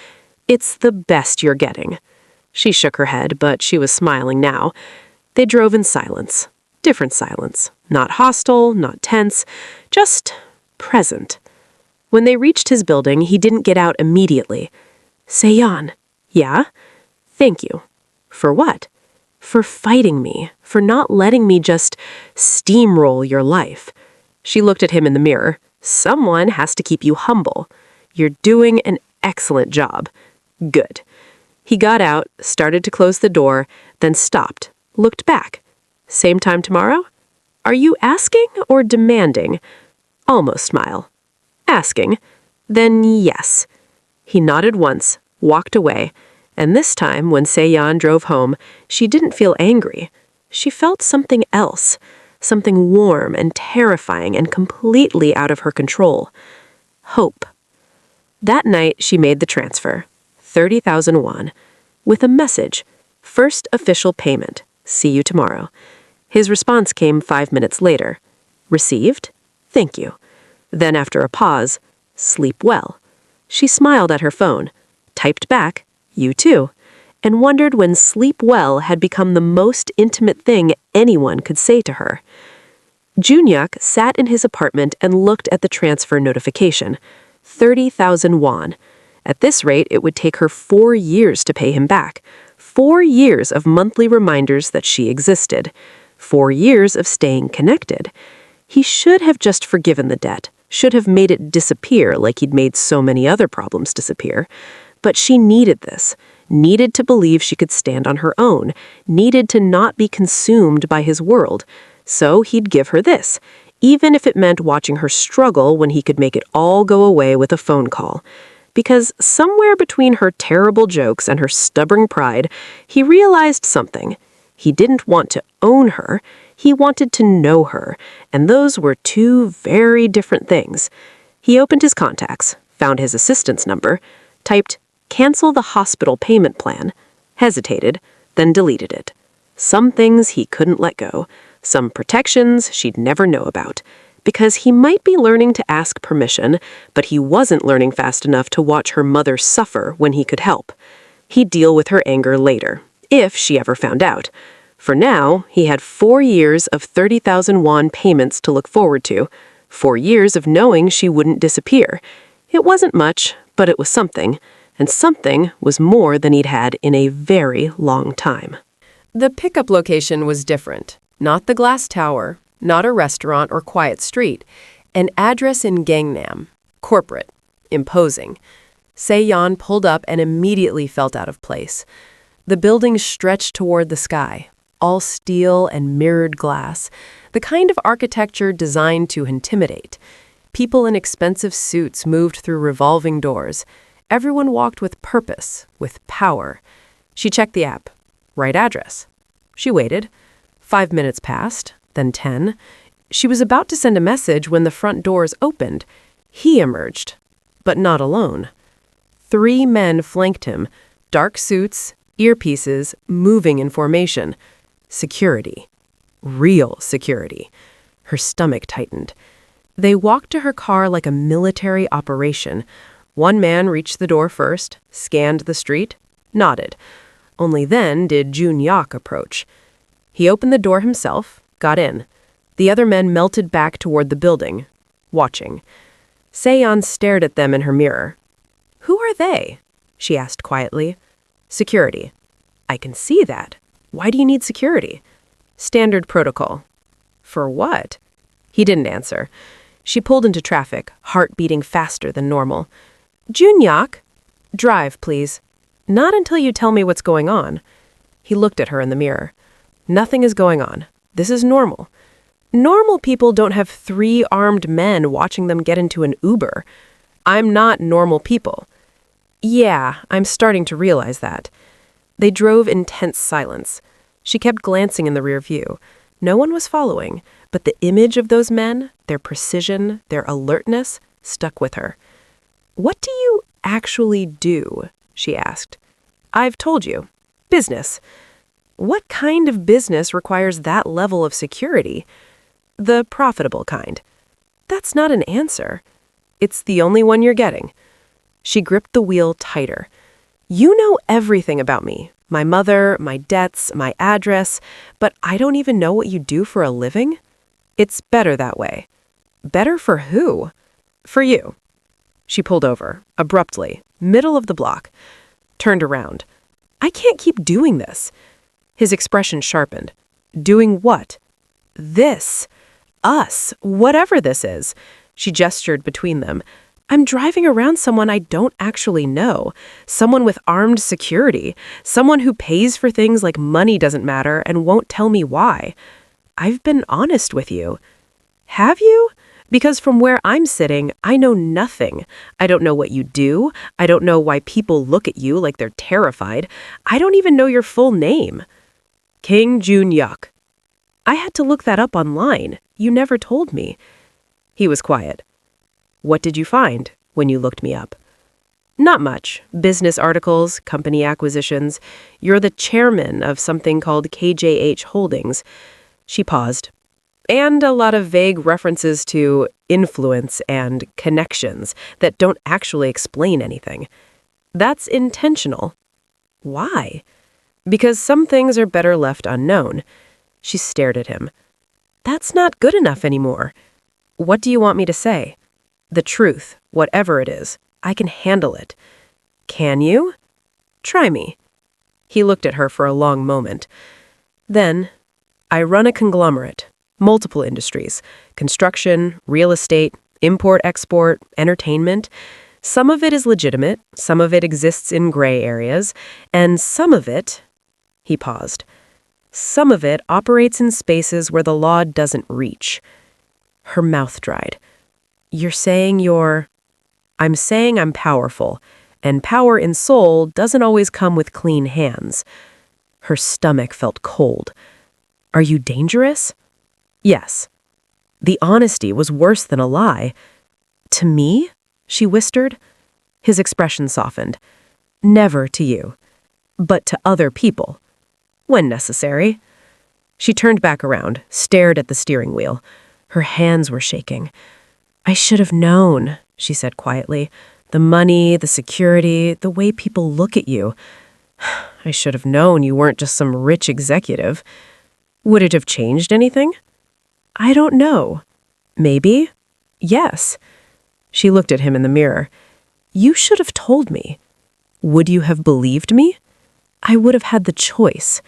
"It's the best you're getting." She shook her head, but she was smiling now. They drove in silence. Different silence. Not hostile, not tense, just present. When they reached his building, he didn't get out immediately. "Seo-yeon." "Yeah?" "Thank you." "For what?" "For fighting me, for not letting me just steamroll your life." She looked at him in the mirror. "Someone has to keep you humble. You're doing an excellent job." "Good." He got out, started to close the door, then stopped, looked back. "Same time tomorrow?" "Are you asking or demanding?" Almost smile. "Asking." "Then yes." He nodded once, walked away, and this time when Seo-yeon drove home, she didn't feel angry. She felt something else, something warm and terrifying and completely out of her control. Hope. That night she made the transfer, 30,000 won, with a message, "First official payment. See you tomorrow." His response came 5 minutes later. "Received? Thank you." Then after a pause, "Sleep well." She smiled at her phone, typed back, "You too," and wondered when sleep well had become the most intimate thing anyone could say to her. Joon-hyuk sat in his apartment and looked at the transfer notification. 30,000 won. At this rate, it would take her 4 years to pay him back. 4 years of monthly reminders that she existed. 4 years of staying connected. He should have just forgiven the debt, should have made it disappear like he'd made so many other problems disappear. But she needed this, needed to believe she could stand on her own, needed to not be consumed by his world. So he'd give her this, even if it meant watching her struggle when he could make it all go away with a phone call. Because somewhere between her terrible jokes and her stubborn pride, he realized something. He didn't want to own her, he wanted to know her, and those were two very different things. He opened his contacts, found his assistant's number, typed, "Cancel the hospital payment plan," hesitated, then deleted it. Some things he couldn't let go, some protections she'd never know about, because he might be learning to ask permission, but he wasn't learning fast enough to watch her mother suffer when he could help. He'd deal with her anger later, if she ever found out. For now, he had 4 years of 30,000 won payments to look forward to, 4 years of knowing she wouldn't disappear. It wasn't much, but it was something, and something was more than he'd had in a very long time. The pickup location was different. Not the glass tower, not a restaurant or quiet street. An address in Gangnam. Corporate. Imposing. Seo-yeon pulled up and immediately felt out of place. The building stretched toward the sky, all steel and mirrored glass, the kind of architecture designed to intimidate. People in expensive suits moved through revolving doors. Everyone walked with purpose, with power. She checked the app. Right address. She waited. 5 minutes passed, then 10. She was about to send a message when the front doors opened. He emerged, but not alone. 3 men flanked him, dark suits, earpieces, moving in formation. Security. Real security. Her stomach tightened. They walked to her car like a military operation. One man reached the door first, scanned the street, nodded. Only then did Joon-hyuk approach. He opened the door himself, got in. The other men melted back toward the building, watching. Seo-yeon stared at them in her mirror. "Who are they?" she asked quietly. "Security." "I can see that. Why do you need security?" "Standard protocol." "For what?" He didn't answer. She pulled into traffic, heart beating faster than normal. "Joon-hyuk, drive, please." "Not until you tell me what's going on." He looked at her in the mirror. "Nothing is going on. This is normal." Normal people don't have 3 armed men watching them get into an Uber. I'm not normal people. Yeah, I'm starting to realize that. They drove in tense silence. She kept glancing in the rear view. No one was following, but the image of those men, their precision, their alertness, stuck with her. "What do you actually do?" she asked. "I've told you. Business." "What kind of business requires that level of security?" "The profitable kind." "That's not an answer." "It's the only one you're getting." She gripped the wheel tighter. "You know everything about me. My mother, my debts, my address, but I don't even know what you do for a living? It's better that way." "Better for who?" "For you." She pulled over, abruptly, middle of the block. Turned around. "I can't keep doing this." His expression sharpened. "Doing what?" "This. Us. Whatever this is." She gestured between them. "I'm driving around someone I don't actually know. Someone with armed security. Someone who pays for things like money doesn't matter and won't tell me why. I've been honest with you." "Have you?" "Because from where I'm sitting, I know nothing. I don't know what you do. I don't know why people look at you like they're terrified. I don't even know your full name." "Kang Joon-hyuk." "I had to look that up online. You never told me." He was quiet. "What did you find when you looked me up?" "Not much. Business articles, company acquisitions. You're the chairman of something called KJH Holdings." She paused. "And a lot of vague references to influence and connections that don't actually explain anything." "That's intentional." "Why?" "Because some things are better left unknown." She stared at him. "That's not good enough anymore." "What do you want me to say?" "The truth, whatever it is. I can handle it." "Can you?" "Try me." He looked at her for a long moment. Then, "I run a conglomerate, multiple industries, construction, real estate, import-export, entertainment. Some of it is legitimate, some of it exists in gray areas, and some of it," he paused, "some of it operates in spaces where the law doesn't reach." Her mouth dried. "You're saying you're—" "I'm saying I'm powerful, and power in Seoul doesn't always come with clean hands." Her stomach felt cold. "Are you dangerous?" "Yes." The honesty was worse than a lie. "To me?" she whispered. His expression softened. "Never to you, but to other people. When necessary." She turned back around, stared at the steering wheel. Her hands were shaking. "I should have known," she said quietly. "The money, the security, the way people look at you. I should have known you weren't just some rich executive." "Would it have changed anything?" "I don't know. Maybe. Yes." She looked at him in the mirror. "You should have told me." "Would you have believed me?" "I would have had the choice."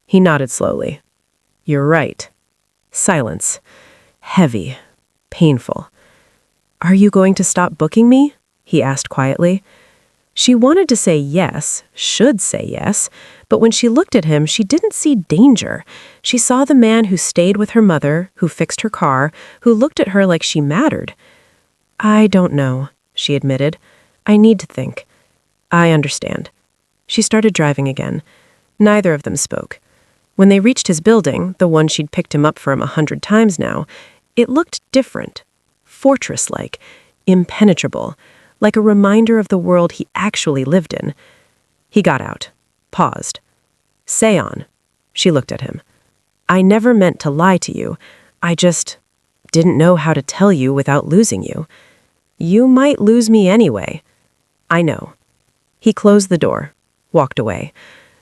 He nodded slowly. "You're right." Silence. Heavy. Painful. "Are you going to stop booking me?" he asked quietly. She wanted to say yes, should say yes, but when she looked at him, she didn't see danger. She saw the man who stayed with her mother, who fixed her car, who looked at her like she mattered. "I don't know," she admitted. "I need to think." "I understand." She started driving again. Neither of them spoke. When they reached his building, the one she'd picked him up from 100 times now, it looked different, fortress-like, impenetrable, like a reminder of the world he actually lived in. He got out, paused. "Seo-yeon." She looked at him. "I never meant to lie to you. I just didn't know how to tell you without losing you. You might lose me anyway." "I know." He closed the door, walked away.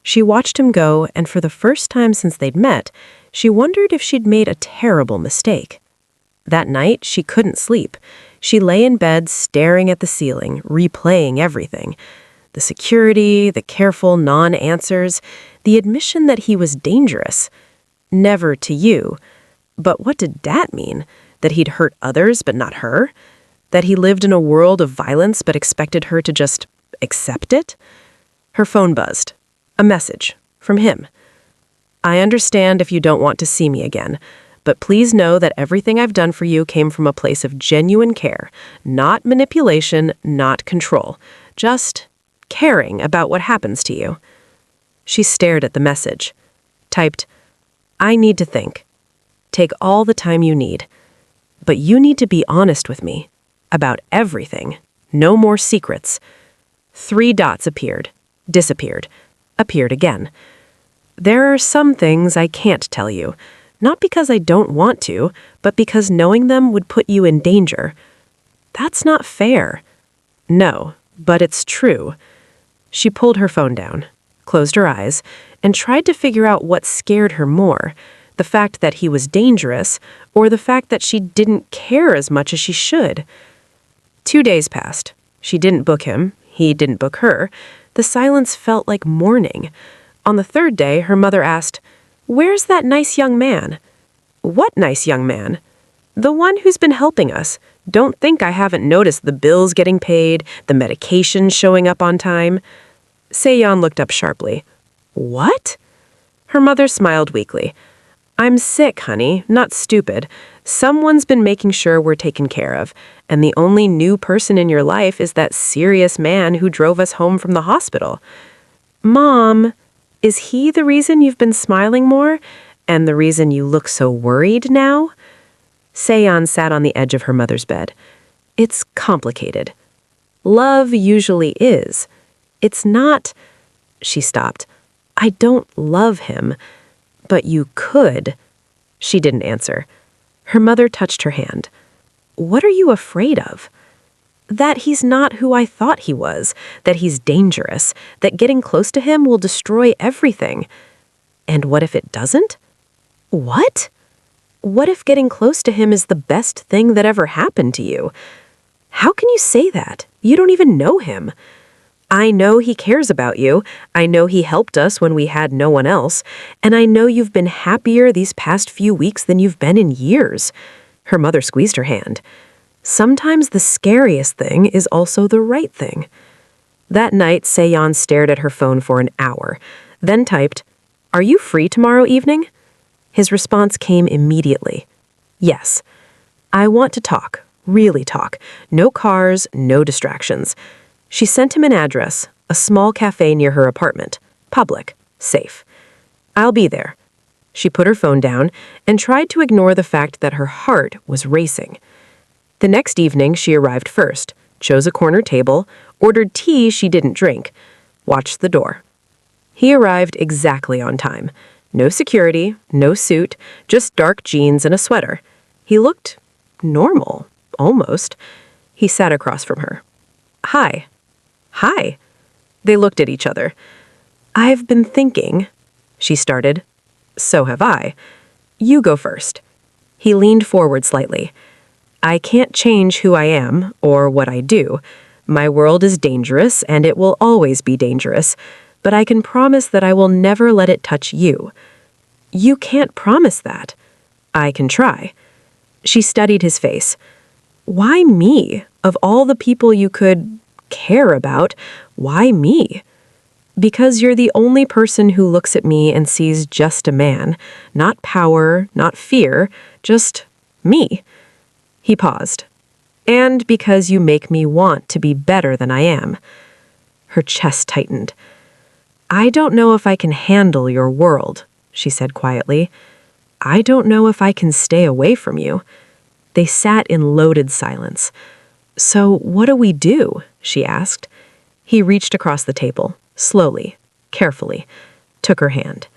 She watched him go, and for the first time since they'd met, she wondered if she'd made a terrible mistake. That night, she couldn't sleep. She lay in bed, staring at the ceiling, replaying everything. The security, the careful non-answers, the admission that he was dangerous. Never to you. But what did that mean? That he'd hurt others but not her? That he lived in a world of violence but expected her to just accept it? Her phone buzzed. A message. From him. "I understand if you don't want to see me again, but please know that everything I've done for you came from a place of genuine care, not manipulation, not control, just caring about what happens to you." She stared at the message. Typed, "I need to think. Take all the time you need. But you need to be honest with me. About everything. No more secrets." 3 dots appeared, disappeared, appeared again. "There are some things I can't tell you. Not because I don't want to, but because knowing them would put you in danger." "That's not fair." "No, but it's true." She pulled her phone down, closed her eyes, and tried to figure out what scared her more, the fact that he was dangerous or the fact that she didn't care as much as she should. 2 days passed. She didn't book him. He didn't book her. The silence felt like mourning. On the 3rd day, her mother asked, "Where's that nice young man?" "What nice young man?" "The one who's been helping us. Don't think I haven't noticed the bills getting paid, the medication showing up on time." Seo-yeon looked up sharply. "What?" Her mother smiled weakly. "I'm sick, honey, not stupid. Someone's been making sure we're taken care of, and the only new person in your life is that serious man who drove us home from the hospital." "Mom, is he the reason you've been smiling more, and the reason you look so worried now?" Seo-yeon sat on the edge of her mother's bed. "It's complicated. Love usually is. It's not—" She stopped. "I don't love him. But you could." She didn't answer. Her mother touched her hand. "What are you afraid of?" "That he's not who I thought he was, that he's dangerous, that getting close to him will destroy everything." "And what if it doesn't?" "What?" "What if getting close to him is the best thing that ever happened to you?" "How can you say that? You don't even know him." "I know he cares about you. I know he helped us when we had no one else. And I know you've been happier these past few weeks than you've been in years." Her mother squeezed her hand. "Sometimes the scariest thing is also the right thing." That night, Seo-yeon stared at her phone for an hour, then typed, "Are you free tomorrow evening?" His response came immediately. "Yes. I want to talk, really talk. No cars, no distractions." She sent him an address, a small cafe near her apartment. Public. Safe. "I'll be there." She put her phone down and tried to ignore the fact that her heart was racing. The next evening, she arrived first, chose a corner table, ordered tea she didn't drink, watched the door. He arrived exactly on time. No security, no suit, just dark jeans and a sweater. He looked normal, almost. He sat across from her. "Hi." "Hi." They looked at each other. "I've been thinking," she started. "So have I." "You go first." He leaned forward slightly. "I can't change who I am or what I do. My world is dangerous and it will always be dangerous, but I can promise that I will never let it touch you." "You can't promise that." I can try. She studied his face. Why me? Of all the people you could care about, why me? Because you're the only person who looks at me and sees just a man. Not power, not fear, just me. He paused. And because you make me want to be better than I am. Her chest tightened. I don't know if I can handle your world, she said quietly. I don't know if I can stay away from you. They sat in loaded silence. So what do we do? She asked. He reached across the table, slowly, carefully, took her hand.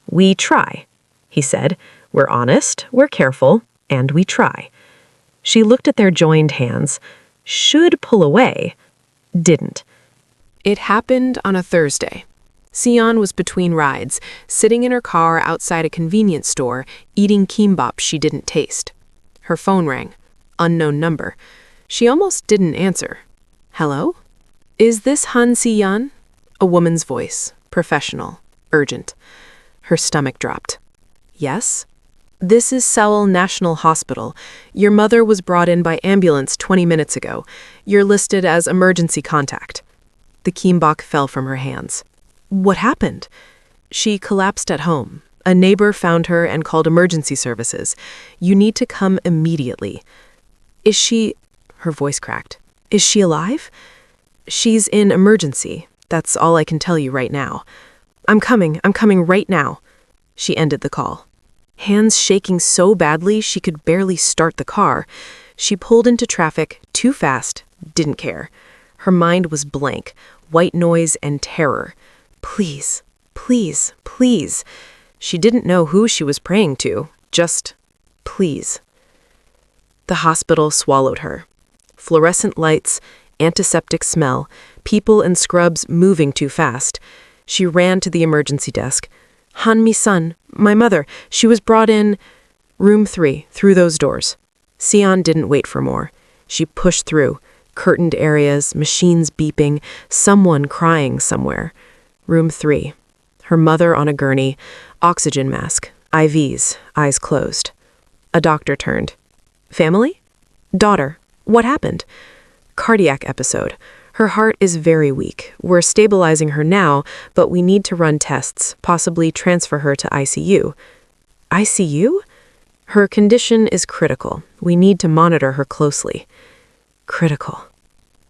We try, he said. We're honest, we're careful, and we try. She looked at their joined hands. Should pull away. Didn't. It happened on a Thursday. Seo-yeon was between rides, sitting in her car outside a convenience store, eating kimbap she didn't taste. Her phone rang. Unknown number. She almost didn't answer. Hello? Is this Han Seo-yeon? A woman's voice. Professional. Urgent. Her stomach dropped. Yes? This is Seoul National Hospital. Your mother was brought in by ambulance 20 minutes ago. You're listed as emergency contact. The kimbap fell from her hands. What happened? She collapsed at home. A neighbor found her and called emergency services. You need to come immediately. Is she... Her voice cracked. Is she alive? She's in emergency. That's all I can tell you right now. I'm coming right now. She ended the call. Hands shaking so badly she could barely start the car. She pulled into traffic too fast, didn't care. Her mind was blank, white noise and terror. Please, please, please. She didn't know who she was praying to, just please. The hospital swallowed her. Fluorescent lights, antiseptic smell, people in scrubs moving too fast. She ran to the emergency desk. Han-mi-sun, my mother, she was brought in. Room 3, through those doors. Seo-yeon didn't wait for more. She pushed through. Curtained areas, machines beeping, someone crying somewhere. Room 3. Her mother on a gurney, oxygen mask, IVs, eyes closed. A doctor turned. Family? Daughter. What happened? Cardiac episode. Her heart is very weak. We're stabilizing her now, but we need to run tests, possibly transfer her to ICU. ICU? Her condition is critical. We need to monitor her closely. Critical.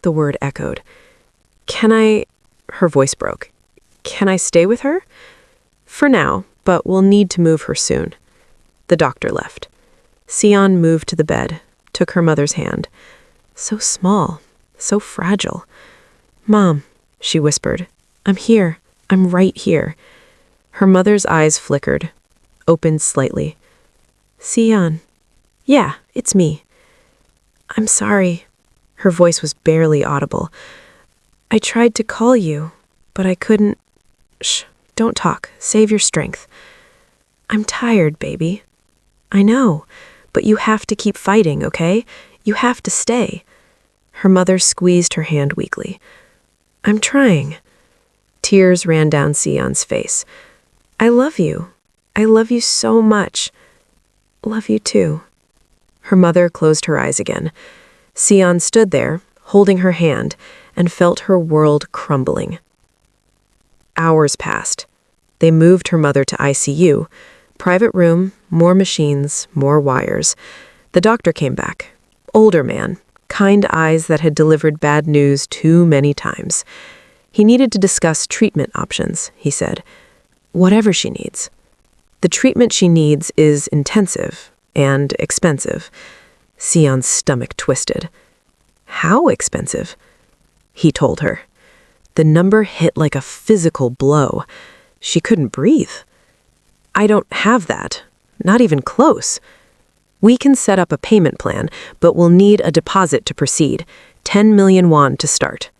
The word echoed. Can I... Her voice broke. Can I stay with her? For now, but we'll need to move her soon. The doctor left. Seo-yeon moved to the bed, took her mother's hand. So small, so fragile. Mom, she whispered. I'm here. I'm right here. Her mother's eyes flickered, opened slightly. Seo-yeon. Yeah, it's me. I'm sorry. Her voice was barely audible. I tried to call you, but I couldn't. Shh, don't talk. Save your strength. I'm tired, baby. I know, but you have to keep fighting, okay? You have to stay. Her mother squeezed her hand weakly. I'm trying. Tears ran down Seo-yeon's face. I love you. I love you so much. Love you too. Her mother closed her eyes again. Seo-yeon stood there, holding her hand, and felt her world crumbling. Hours passed. They moved her mother to ICU. Private room, more machines, more wires. The doctor came back. Older man, kind eyes that had delivered bad news too many times. He needed to discuss treatment options, he said. Whatever she needs. The treatment she needs is intensive and expensive. Seo-yeon's stomach twisted. How expensive? He told her. The number hit like a physical blow. She couldn't breathe. I don't have that. Not even close. We can set up a payment plan, but we'll need a deposit to proceed. 10 million won to start.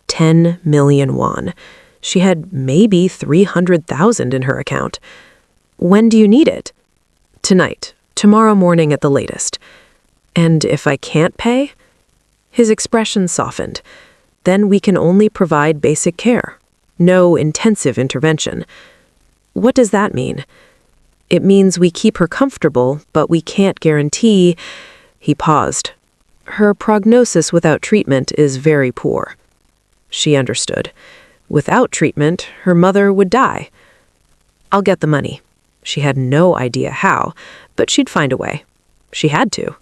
10 million won. She had maybe 300,000 in her account. When do you need it? Tonight. Tomorrow morning at the latest. And if I can't pay? His expression softened. Then we can only provide basic care. No intensive intervention. What does that mean? It means we keep her comfortable, but we can't guarantee—" He paused. "Her prognosis without treatment is very poor." She understood. Without treatment, her mother would die. "I'll get the money." She had no idea how, but she'd find a way. She had to.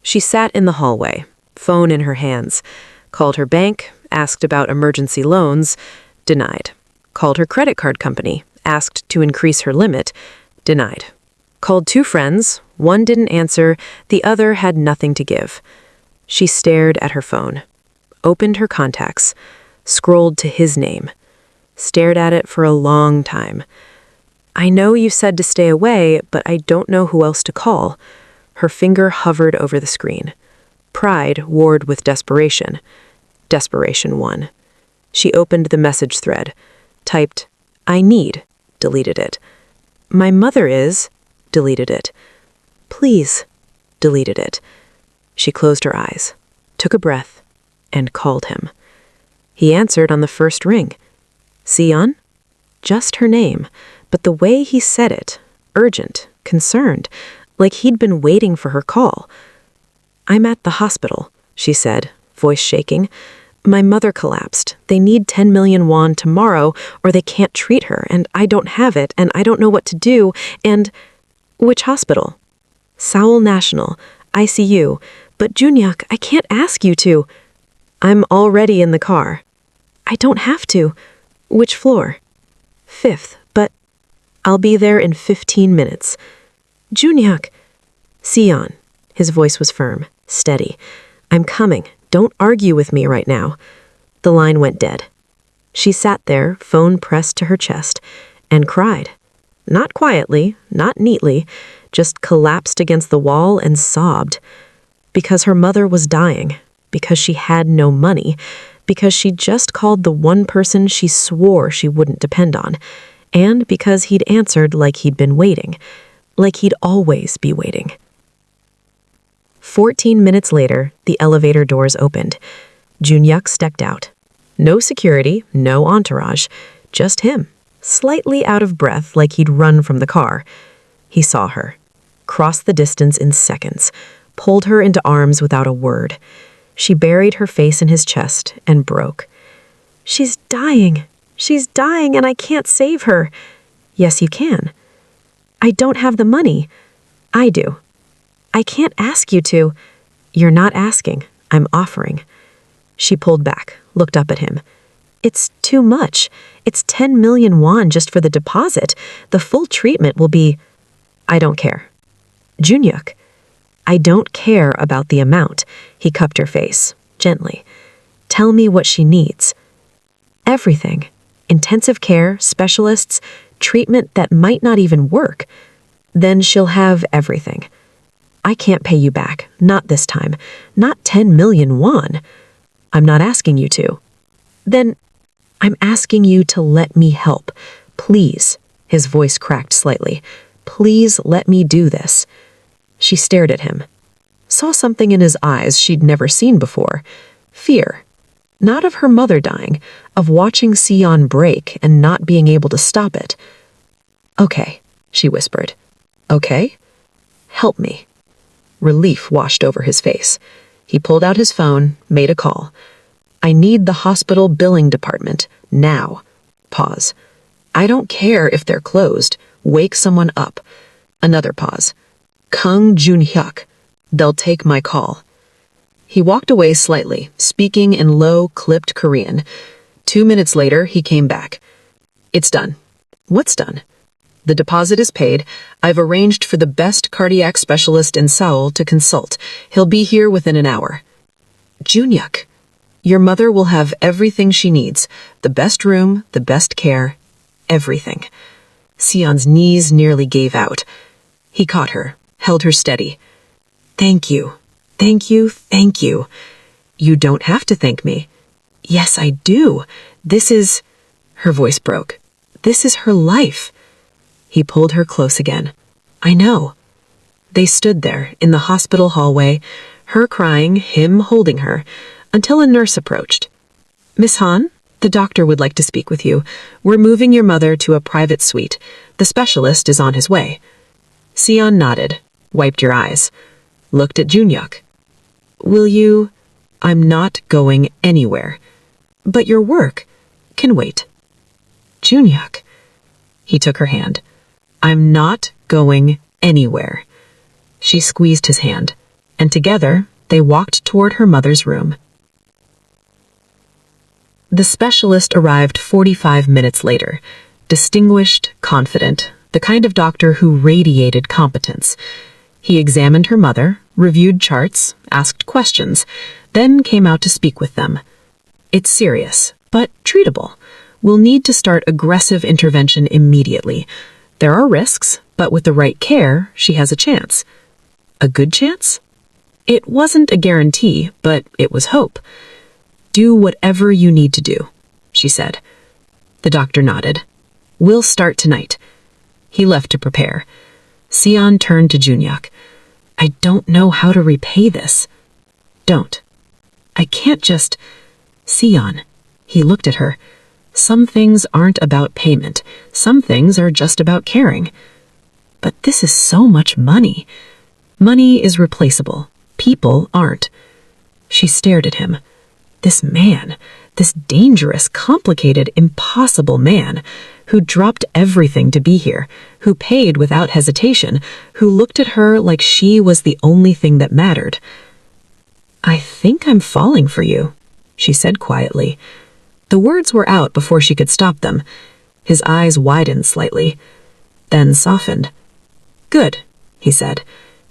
She sat in the hallway, phone in her hands, called her bank, asked about emergency loans, denied. Called her credit card company, asked to increase her limit, denied. Called 2 friends, one didn't answer, the other had nothing to give. She stared at her phone, opened her contacts, scrolled to his name, stared at it for a long time. "I know you said to stay away, but I don't know who else to call." Her finger hovered over the screen. Pride warred with desperation. Desperation won. She opened the message thread, typed, "I need," deleted it. "My mother is," deleted it. "Please," deleted it. She closed her eyes, took a breath, and called him. He answered on the first ring. Seo-yeon? Just her name, but the way he said it, urgent, concerned, like he'd been waiting for her call. "I'm at the hospital," she said, voice shaking. "My mother collapsed. They need 10 million won tomorrow, or they can't treat her, and I don't have it, and I don't know what to do, and—" "Which hospital?" "Seoul National, ICU. But Joon-hyuk, I can't ask you to." "I'm already in the car." "I don't have to." "Which floor?" "5th, but—" "I'll be there in 15 minutes. "Joon-hyuk." "Seo-yeon." His voice was firm, steady. "I'm coming. Don't argue with me right now." The line went dead. She sat there, phone pressed to her chest, and cried. Not quietly, not neatly, just collapsed against the wall and sobbed. Because her mother was dying, because she had no money, because she just called the one person she swore she wouldn't depend on, and because he'd answered like he'd been waiting, like he'd always be waiting. 14 minutes later, the elevator doors opened. Joon-hyuk stepped out. No security, no entourage, just him, slightly out of breath like he'd run from the car. He saw her, crossed the distance in seconds, pulled her into arms without a word. She buried her face in his chest and broke. "She's dying. She's dying and I can't save her." "Yes, you can." "I don't have the money." "I do." "I can't ask you to." "You're not asking. I'm offering." She pulled back, looked up at him. "It's too much. It's 10 million won just for the deposit. The full treatment will be—" "I don't care." "Joon-hyuk." "I don't care about the amount." He cupped her face, gently. "Tell me what she needs." "Everything. Intensive care, specialists, treatment that might not even work. Then she'll have everything." "I can't pay you back. Not this time. Not 10 million won." "I'm not asking you to." "Then I'm asking you to let me help. Please." His voice cracked slightly. "Please let me do this." She stared at him. Saw something in his eyes she'd never seen before. Fear. Not of her mother dying, of watching Seo-yeon break and not being able to stop it. "Okay," she whispered. "Okay? Help me." Relief washed over his face. He pulled out his phone, made a call. "I need the hospital billing department, now." Pause. "I don't care if they're closed. Wake someone up." Another pause. "Kang Joon-hyuk. They'll take my call." He walked away slightly, speaking in low, clipped Korean. 2 minutes later, he came back. "It's done." "What's done?" "The deposit is paid. I've arranged for the best cardiac specialist in Seoul to consult. He'll be here within an hour." "Joon-hyuk, your mother will have everything she needs. The best room, the best care, everything." Seo-yeon's knees nearly gave out. He caught her, held her steady. "Thank you. Thank you. Thank you." "You don't have to thank me." "Yes, I do. This is—" Her voice broke. "This is her life." He pulled her close again. "I know." They stood there in the hospital hallway, her crying, him holding her, until a nurse approached. "Miss Han, The doctor would like to speak with you. We're moving your mother to a private suite. The specialist is on his way. Seo-yeon nodded, wiped your eyes, looked at Joon-hyuk. Will you? I'm not going anywhere. But your work can wait. Joon-hyuk. He took her hand. I'm not going anywhere. She squeezed his hand, and together they walked toward her mother's room. The specialist arrived 45 minutes later, distinguished, confident, the kind of doctor who radiated competence. He examined her mother, reviewed charts, asked questions, then came out to speak with them. It's serious, but treatable. We'll need to start aggressive intervention immediately. There are risks, but with the right care, she has a chance. A good chance? It wasn't a guarantee, but it was hope. Do whatever you need to do, she said. The doctor nodded. We'll start tonight. He left to prepare. Seo-yeon turned to Joon-hyuk. I don't know how to repay this. Don't. I can't just... Seo-yeon. He looked at her. Some things aren't about payment. Some things are just about caring. But this is so much money. Money is replaceable. People aren't. She stared at him. This man, this dangerous, complicated, impossible man, who dropped everything to be here, who paid without hesitation, who looked at her like she was the only thing that mattered. I think I'm falling for you, she said quietly. The words were out before she could stop them. His eyes widened slightly, then softened. Good, he said,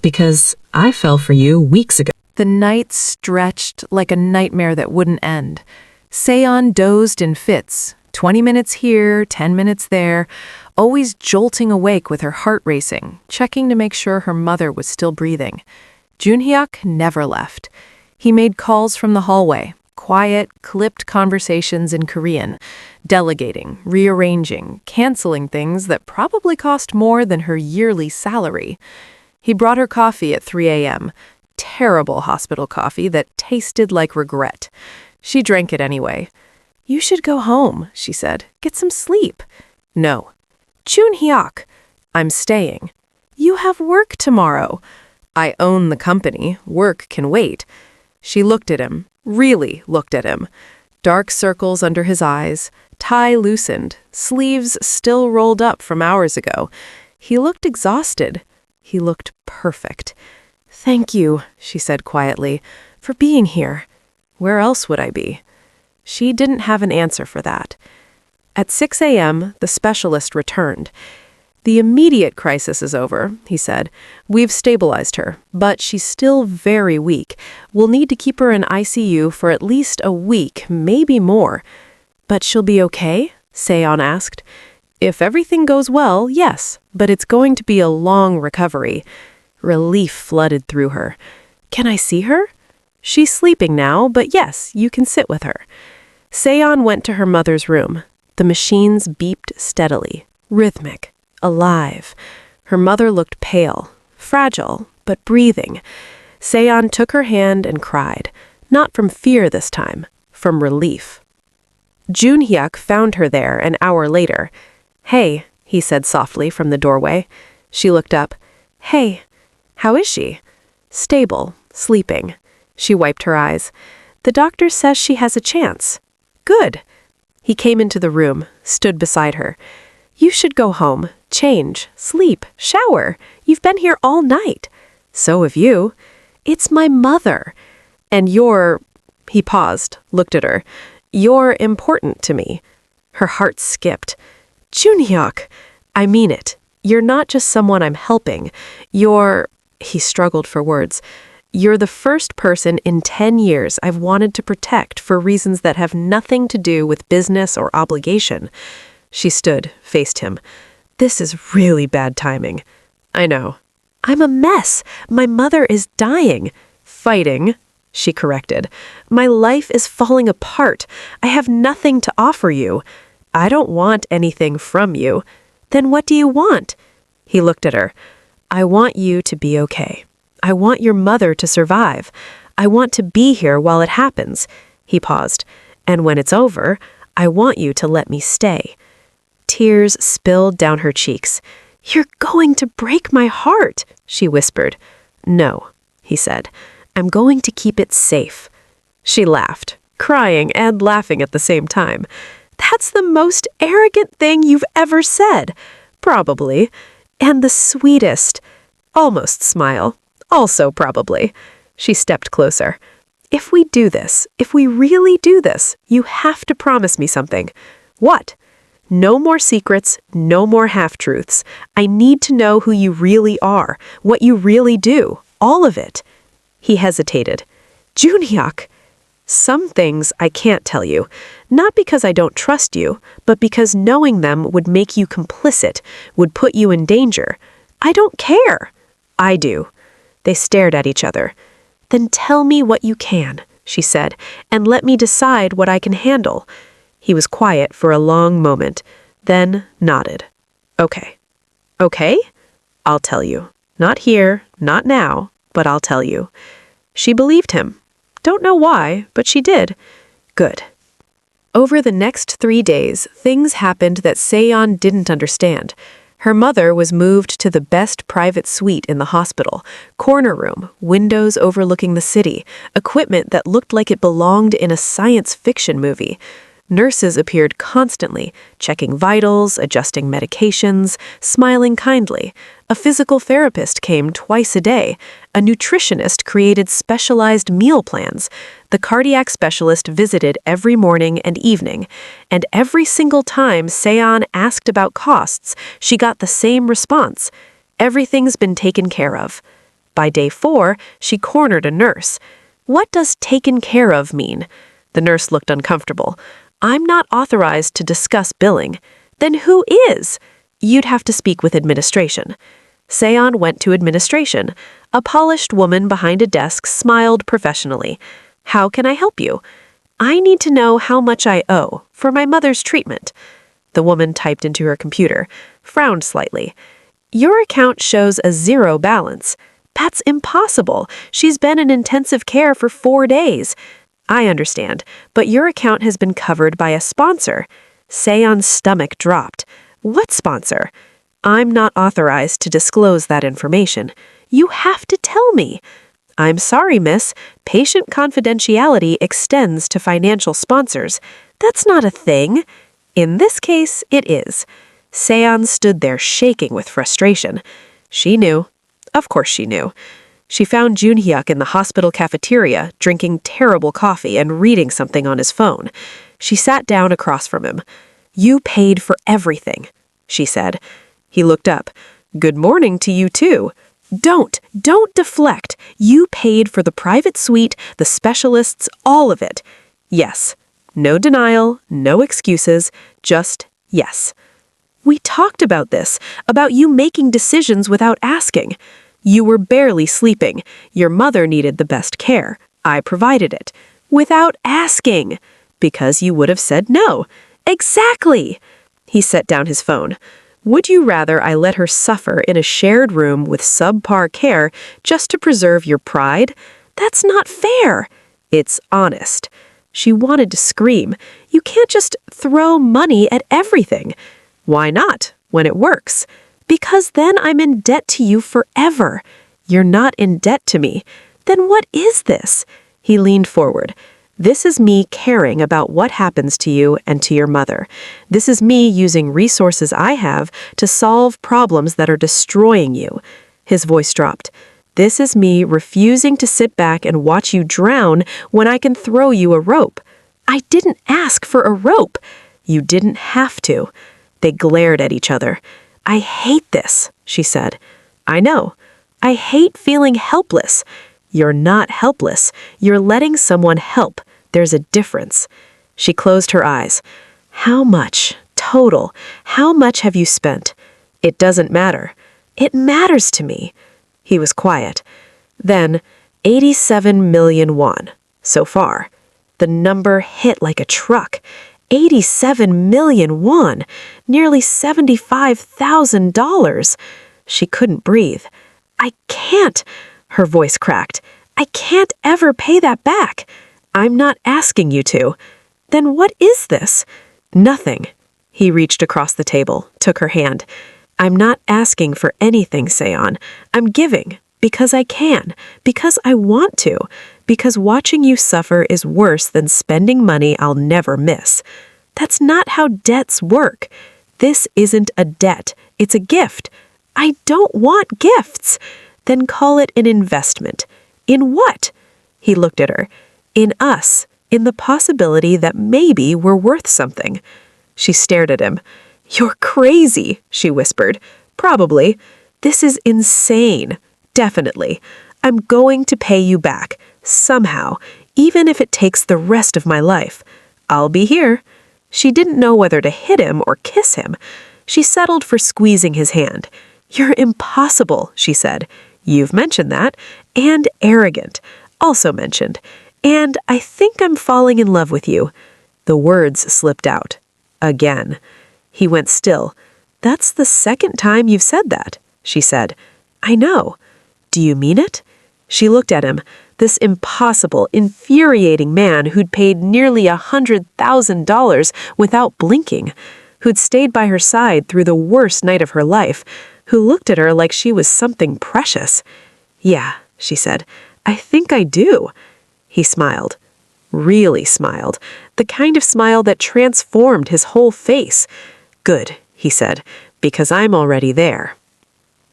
because I fell for you weeks ago. The night stretched like a nightmare that wouldn't end. Seo-yeon dozed in fits, 20 minutes here, 10 minutes there, always jolting awake with her heart racing, checking to make sure her mother was still breathing. Joon-hyuk never left. He made calls from the hallway, quiet, clipped conversations in Korean, delegating, rearranging, canceling things that probably cost more than her yearly salary. He brought her coffee at 3 a.m., terrible hospital coffee that tasted like regret. She drank it anyway. You should go home, she said. Get some sleep. No. Joon-hyuk, I'm staying. You have work tomorrow. I own the company. Work can wait. She looked at him, really looked at him. Dark circles under his eyes, tie loosened, sleeves still rolled up from hours ago. He looked exhausted. He looked perfect. Thank you, she said quietly, for being here. Where else would I be? She didn't have an answer for that. At 6 a.m., the specialist returned. The immediate crisis is over, he said. We've stabilized her, but she's still very weak. We'll need to keep her in ICU for at least a week, maybe more. But she'll be okay? Seo-yeon asked. If everything goes well, yes, but it's going to be a long recovery. Relief flooded through her. Can I see her? She's sleeping now, but yes, you can sit with her. Seo-yeon went to her mother's room. The machines beeped steadily, rhythmic, alive. Her mother looked pale, fragile, but breathing. Seo-yeon took her hand and cried, not from fear this time, from relief. Joon-hyuk found her there an hour later. Hey, he said softly from the doorway. She looked up. Hey, how is she? Stable, sleeping. She wiped her eyes. The doctor says she has a chance. Good. He came into the room, stood beside her. You should go home, change, sleep, shower. You've been here all night. So have you. It's my mother. And you're... He paused, looked at her. You're important to me. Her heart skipped. Joon-hyuk, I mean it. You're not just someone I'm helping. You're... He struggled for words. You're the first person in 10 years I've wanted to protect for reasons that have nothing to do with business or obligation. She stood, faced him. This is really bad timing. I know. I'm a mess. My mother is dying. Fighting, she corrected. My life is falling apart. I have nothing to offer you. I don't want anything from you. Then what do you want? He looked at her. I want you to be okay. I want your mother to survive. I want to be here while it happens. He paused. And when it's over, I want you to let me stay." Tears spilled down her cheeks. "You're going to break my heart," she whispered. "No," he said. "I'm going to keep it safe." She laughed, crying and laughing at the same time. "That's the most arrogant thing you've ever said." "Probably. And the sweetest." Almost smile. "Also probably." She stepped closer. "If we do this, if we really do this, you have to promise me something." "What?" "No more secrets, no more half-truths. I need to know who you really are, what you really do, all of it." He hesitated. "Joon-hyuk, some things I can't tell you, not because I don't trust you, but because knowing them would make you complicit, would put you in danger. I don't care." "I do." They stared at each other. "Then tell me what you can," she said, "and let me decide what I can handle." He was quiet for a long moment, then nodded. "Okay." "Okay? I'll tell you. Not here, not now, but I'll tell you." She believed him. Don't know why, but she did. Good. Over the next 3 days, things happened that Seo-yeon didn't understand. Her mother was moved to the best private suite in the hospital, corner room, windows overlooking the city, equipment that looked like it belonged in a science fiction movie. Nurses appeared constantly, checking vitals, adjusting medications, smiling kindly. A physical therapist came twice a day. A nutritionist created specialized meal plans. The cardiac specialist visited every morning and evening. And every single time Seo-yeon asked about costs, she got the same response. Everything's been taken care of. By day 4, she cornered a nurse. "What does taken care of mean?" The nurse looked uncomfortable. "I'm not authorized to discuss billing." "Then who is?" "You'd have to speak with administration." Seo-yeon went to administration. A polished woman behind a desk smiled professionally. "How can I help you?" "I need to know how much I owe for my mother's treatment." The woman typed into her computer, frowned slightly. "Your account shows a 0 balance." "That's impossible. She's been in intensive care for 4 days." "I understand, but your account has been covered by a sponsor." Seo-yeon's stomach dropped. "What sponsor?" "I'm not authorized to disclose that information." "You have to tell me." "I'm sorry, miss. Patient confidentiality extends to financial sponsors." "That's not a thing." "In this case, it is." Seo-yeon stood there shaking with frustration. She knew. Of course she knew. She found Joon-hyuk in the hospital cafeteria, drinking terrible coffee and reading something on his phone. She sat down across from him. "You paid for everything," she said. He looked up. "Good morning to you too." Don't deflect. You paid for the private suite, the specialists, all of it." "Yes." No denial, no excuses, just yes. "We talked about this, about you making decisions without asking." "You were barely sleeping. Your mother needed the best care. I provided it." "Without asking." "Because you would have said no." "Exactly." He set down his phone. "Would you rather I let her suffer in a shared room with subpar care just to preserve your pride?" "That's not fair." "It's honest." She wanted to scream. "You can't just throw money at everything." "Why not, when it works?" "Because then I'm in debt to you forever." "You're not in debt to me." "Then what is this?" He leaned forward. "This is me caring about what happens to you and to your mother. This is me using resources I have to solve problems that are destroying you." His voice dropped. "This is me refusing to sit back and watch you drown when I can throw you a rope." "I didn't ask for a rope." "You didn't have to." They glared at each other. "I hate this," she said. "I know. I hate feeling helpless." "You're not helpless. You're letting someone help. There's a difference." She closed her eyes. "How much? Total. How much have you spent?" "It doesn't matter." "It matters to me." He was quiet. Then, 87 million won. So far. The number hit like a truck. 87 million won. Nearly $75,000. She couldn't breathe. "I can't." Her voice cracked. "I can't ever pay that back." "I'm not asking you to." Then what is this? Nothing. He reached across the table, took her hand. I'm not asking for anything, Seo-yeon. I'm giving. Because I can. Because I want to. Because watching you suffer is worse than spending money I'll never miss. That's not how debts work. This isn't a debt. It's a gift. I don't want gifts. Then call it an investment. In what? He looked at her. In us. In the possibility that maybe we're worth something. She stared at him. You're crazy, she whispered. Probably. This is insane. Definitely. I'm going to pay you back. Somehow. Even if it takes the rest of my life. I'll be here. She didn't know whether to hit him or kiss him. She settled for squeezing his hand. You're impossible, she said. You've mentioned that. And arrogant. Also mentioned. And I think I'm falling in love with you. The words slipped out. Again. He went still. That's the second time you've said that, she said. I know. Do you mean it? She looked at him, this impossible, infuriating man who'd paid nearly $100,000 without blinking, who'd stayed by her side through the worst night of her life, who looked at her like she was something precious. Yeah, she said. I think I do. He smiled. Really smiled. The kind of smile that transformed his whole face. Good, he said, because I'm already there.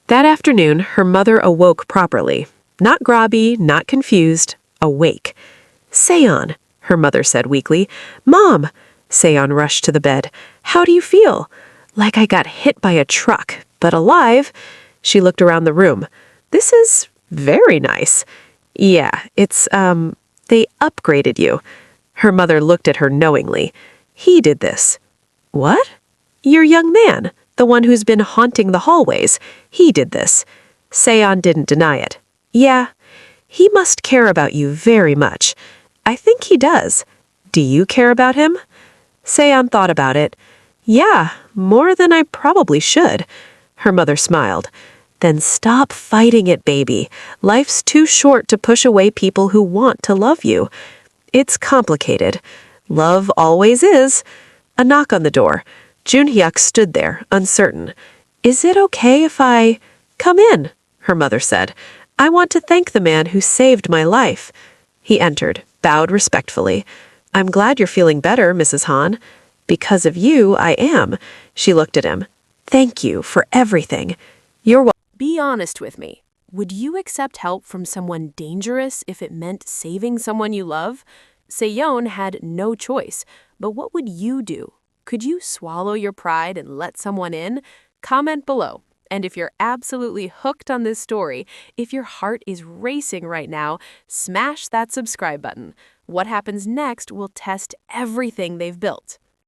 That afternoon, her mother awoke properly. Not groggy, not confused, awake. Seo-yeon, her mother said weakly. Mom! Seo-yeon rushed to the bed. How do you feel? Like I got hit by a truck, but alive. She looked around the room. This is very nice. Yeah, it's, they upgraded you. Her mother looked at her knowingly. He did this. What? Your young man, the one who's been haunting the hallways. He did this. Seo-yeon didn't deny it. Yeah, he must care about you very much. I think he does. Do you care about him? Seo-yeon thought about it. Yeah, more than I probably should. Her mother smiled. Then stop fighting it, baby. Life's too short to push away people who want to love you. It's complicated. Love always is. A knock on the door. Joon-hyuk stood there, uncertain. Is it okay if I... Come in, her mother said. I want to thank the man who saved my life. He entered, bowed respectfully. I'm glad you're feeling better, Mrs. Han. Because of you, I am. She looked at him. Thank you for everything. You're welcome. Be honest with me. Would you accept help from someone dangerous if it meant saving someone you love? Seo-yeon had no choice, but what would you do? Could you swallow your pride and let someone in? Comment below. And if you're absolutely hooked on this story, if your heart is racing right now, smash that subscribe button. What happens next will test everything they've built.